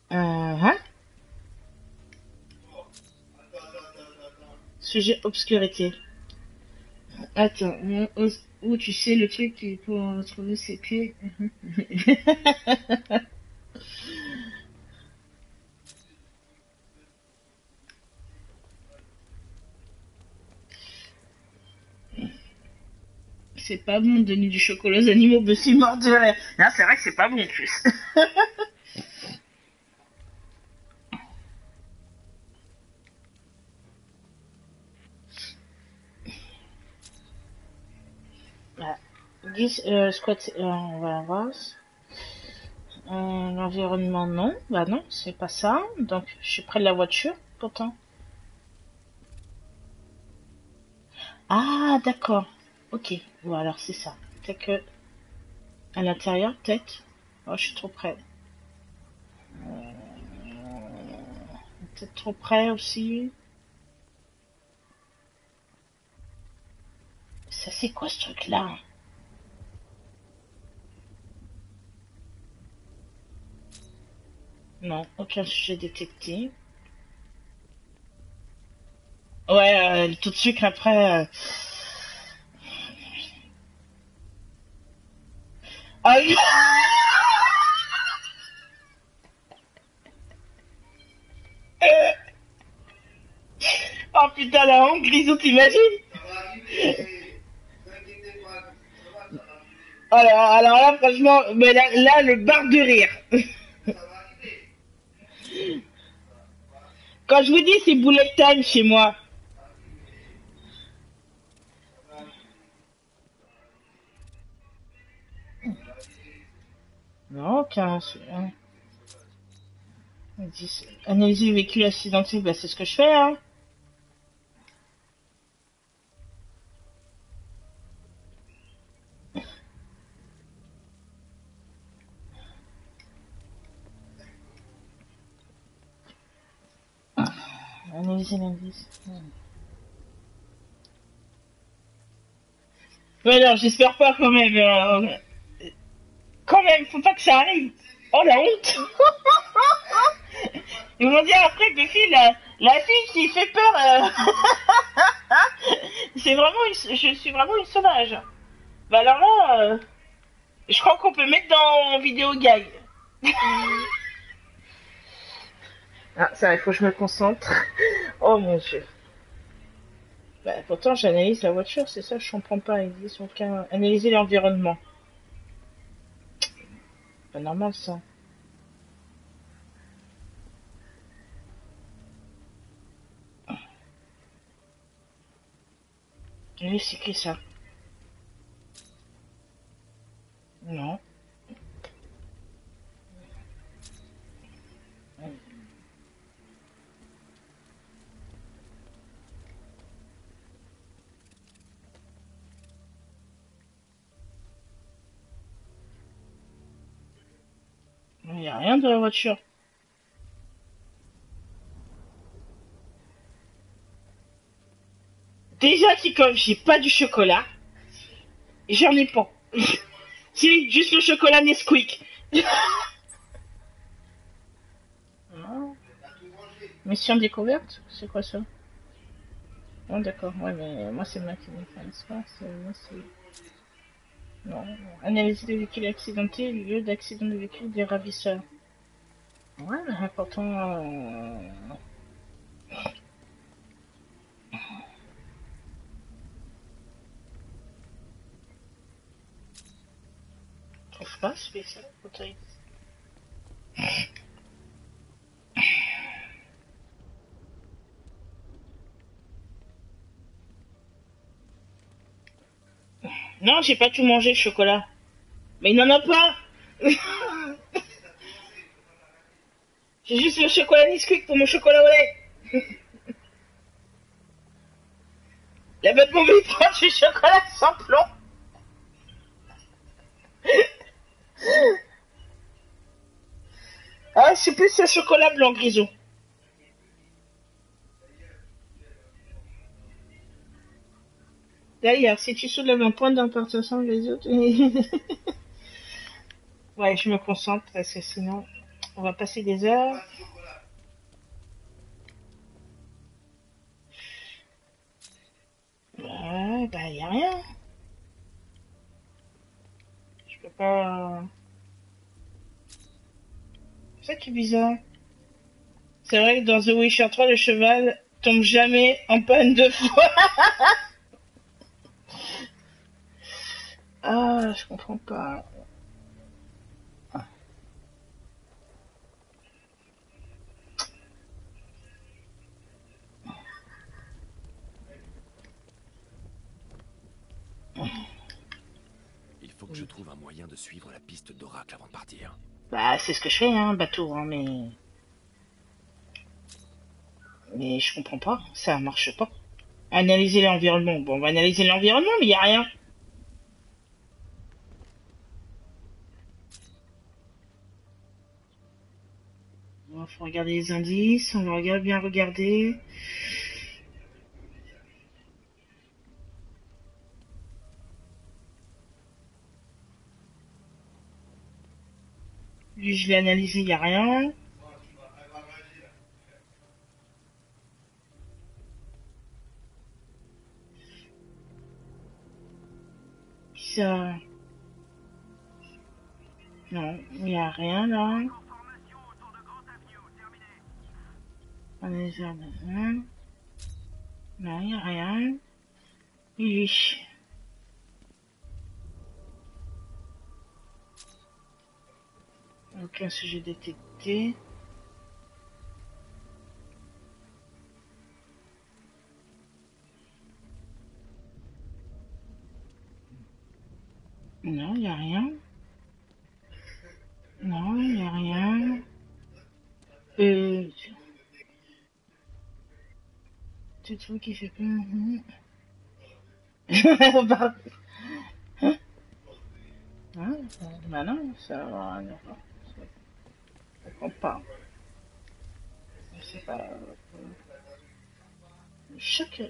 Hein? Sujet obscurité. Attends, où tu sais le truc pour trouver ses pieds? C'est pas bon de donner du chocolat aux animaux, mais c'est mort de rire. Non, c'est vrai que c'est pas bon en plus. Voilà. 10 squat, on va voir. L'environnement, non. Bah non, c'est pas ça. Donc, je suis près de la voiture, pourtant. Ah, d'accord. Ok, bon alors c'est ça. Peut-être que à l'intérieur, peut-être. Oh, je suis trop près. Peut-être trop près aussi. Ça c'est quoi ce truc-là? Non, aucun sujet détecté. Ouais, le taux de sucre après... Ah oui. Oh putain, la honte, Grisou, t'imagines? Alors là, franchement, mais là, le bar de rire. Quand je vous dis, c'est bullet time chez moi. Non, aucun. Analyser le véhicule accidenté, bah c'est ce que je fais, hein. Analyser l'indice. Ouais, alors j'espère pas quand même. Quand même, faut pas que ça arrive. Oh la honte. Ils vont dire après Buffy, la fille qui fait peur. C'est vraiment je suis vraiment une sauvage. Bah alors là, je crois qu'on peut mettre dans vidéo gag. Ah, ça, il faut que je me concentre. Oh mon dieu. Bah, pourtant, j'analyse la voiture, c'est ça, je comprends pas. Ils disent aucun... Analyser l'environnement. Pas normal, ça. Oui, c'est qui ça? Non. Il n'y a rien de la voiture. Déjà, comme j'ai pas du chocolat, j'en ai pas. C'est juste le chocolat Nesquik. Mission découverte? C'est quoi ça? Oh, d'accord. Ouais, mais moi, c'est moi qui m'intéresse pas. Moi, c'est... Non. Analyser les véhicules accidentés, lieu d'accident de véhicule des ravisseurs. Ouais, mais important... Je trouve pas, je fais ça. Autorité. Non, j'ai pas tout mangé, le chocolat. Mais il n'en a pas. J'ai juste le chocolat Nesquik pour mon chocolat au lait. La bonne bombe, il prend du chocolat sans plomb. Ah, c'est plus ce chocolat blanc grisou. D'ailleurs, si tu soulèves un point d'importation, les autres... Ouais, je me concentre parce que sinon, on va passer des heures. Ouais, bah, y a rien. Je peux pas... C'est ça qui est bizarre. C'est vrai que dans The Witcher 3, le cheval tombe jamais en panne 2 fois. Ah, je comprends pas. Il faut que je trouve un moyen de suivre la piste d'Oracle avant de partir. Bah, c'est ce que je fais, hein, bateau, hein, mais... Mais je comprends pas, ça marche pas. Analyser l'environnement. Bon, on va analyser l'environnement, mais y a rien. Il faut regarder les indices, on va bien regarder. Lui, je l'ai analysé, y a rien. Ça... Non, il n'y a rien là. Analyse l'environnement. Non, il n'y a rien. Et lui. Aucun sujet détecté. Non, il n'y a rien. Non, il n'y a rien. Tu trouves qu'il fait pas... bah... Bah non, ça va... Je comprends pas. Je sais pas... Chaque...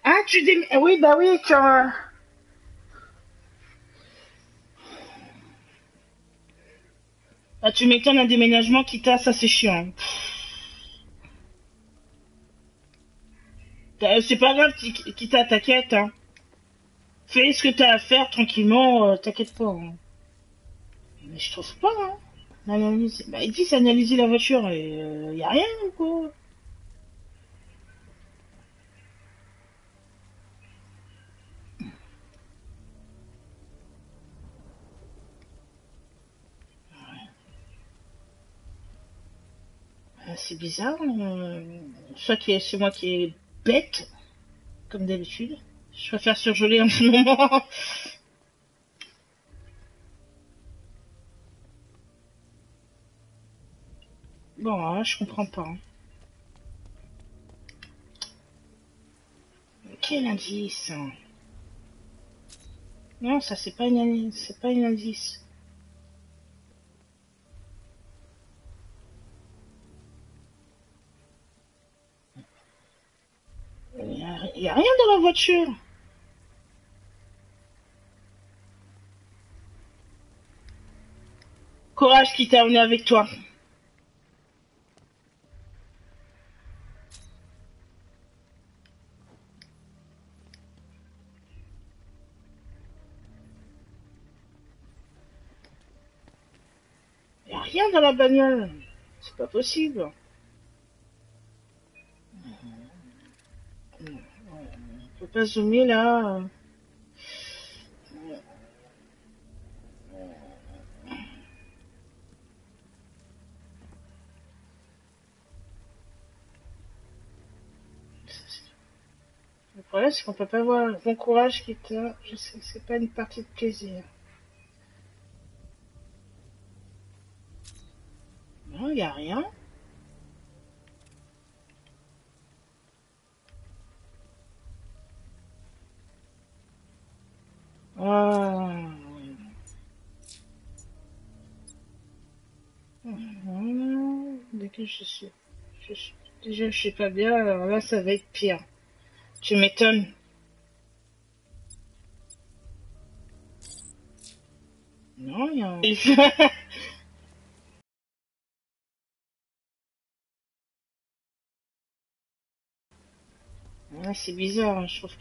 Ah, tu dé... Oui, bah oui, quand... Bah, tu m'étonnes un déménagement qui t'a, ça c'est chiant. C'est pas grave, qui t'a, t'inquiète, hein. Fais ce que t'as à faire tranquillement, t'inquiète pas. Hein. Mais je trouve pas, hein. Analyse... Bah, ils disent analyser la voiture et y a rien, quoi. C'est bizarre. Soit c'est moi qui est bête, comme d'habitude. Je préfère surgeler en ce moment. Bon, hein, je comprends pas. Hein. Quel indice? Non, ça c'est pas une, c'est pas un indice. Il y a rien dans la voiture. courage qui t'a emmené avec toi. Y a rien dans la bagnole. C'est pas possible. On peut pas zoomer là. Le problème, c'est qu'on peut pas voir. Bon courage qui t'a... Je sais que c'est pas une partie de plaisir. Non, y a rien. Ah. Dès que déjà, je suis pas bien, alors là, ça va être pire. Tu m'étonnes. Non, il y a... Ouais, c'est bizarre, hein. Je trouve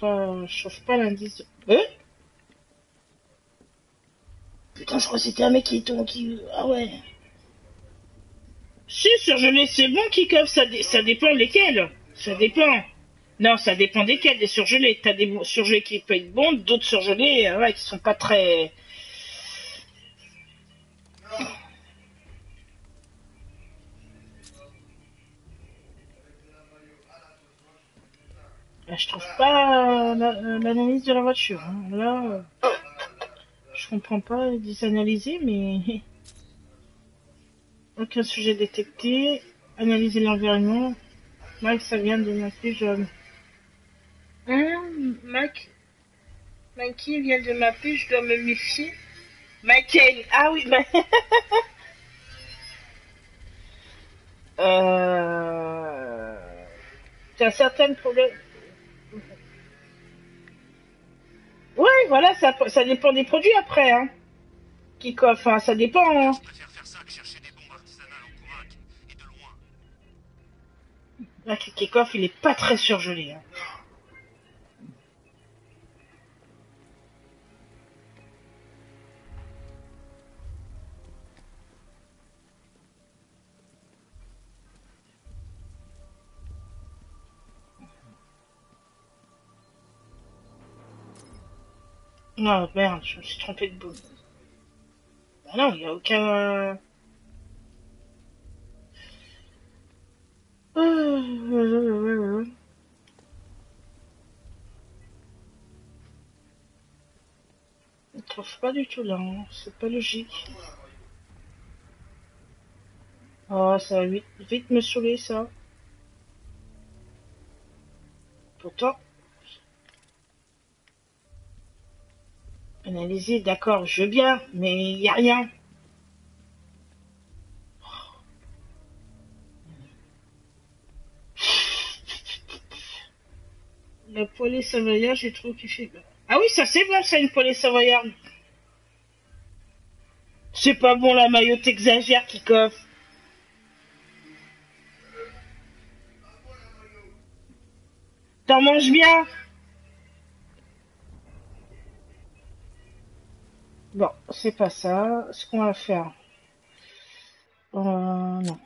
pas l'indice. Putain, je crois que c'était un mec qui... Ah ouais. Si, surgelé, c'est bon qui coffre, ça dépend lesquels. Ça dépend. Non, ça dépend desquels, des surgelés. T'as des surgelés qui peuvent être bons, d'autres surgelés, ouais, qui sont pas très... Je trouve pas l'analyse de la voiture. Hein. Là, je comprends pas, ils disent analyser, mais... Aucun sujet détecté. Analyser l'environnement. Mike, ça vient de m'appeler jaune. Hein, Mikey vient de m'appeler, je dois me méfier. Michael, ah oui, bah... T'as certains problèmes. Ouais, voilà, ça dépend des produits après, hein. Qui coffre, enfin, ça dépend, hein. Je préfère faire ça que chercher des bombes artisanales en Korak, et de loin. Là, Kikov, il est pas très surgelé, hein. Non, merde, je me suis trompé de boule. Bah non, il n'y a aucun... Je trouve pas du tout là, hein. C'est pas logique. Oh, ça va vite me saouler, ça. Pourtant... Analyser, d'accord, je veux bien, mais il n'y a rien. La poêlée savoyarde, j'ai trop kiffé. Ah oui, ça c'est bon, ça, une poêlée savoyarde. C'est pas bon, la maillot, t'exagères, Kikov. T'en manges bien. Bon, c'est pas ça. Ce qu'on va faire... non.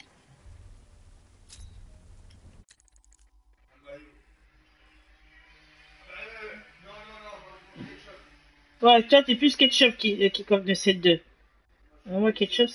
Ouais, toi, t'es plus ketchup qui coffre de ces deux. Moi, ketchup,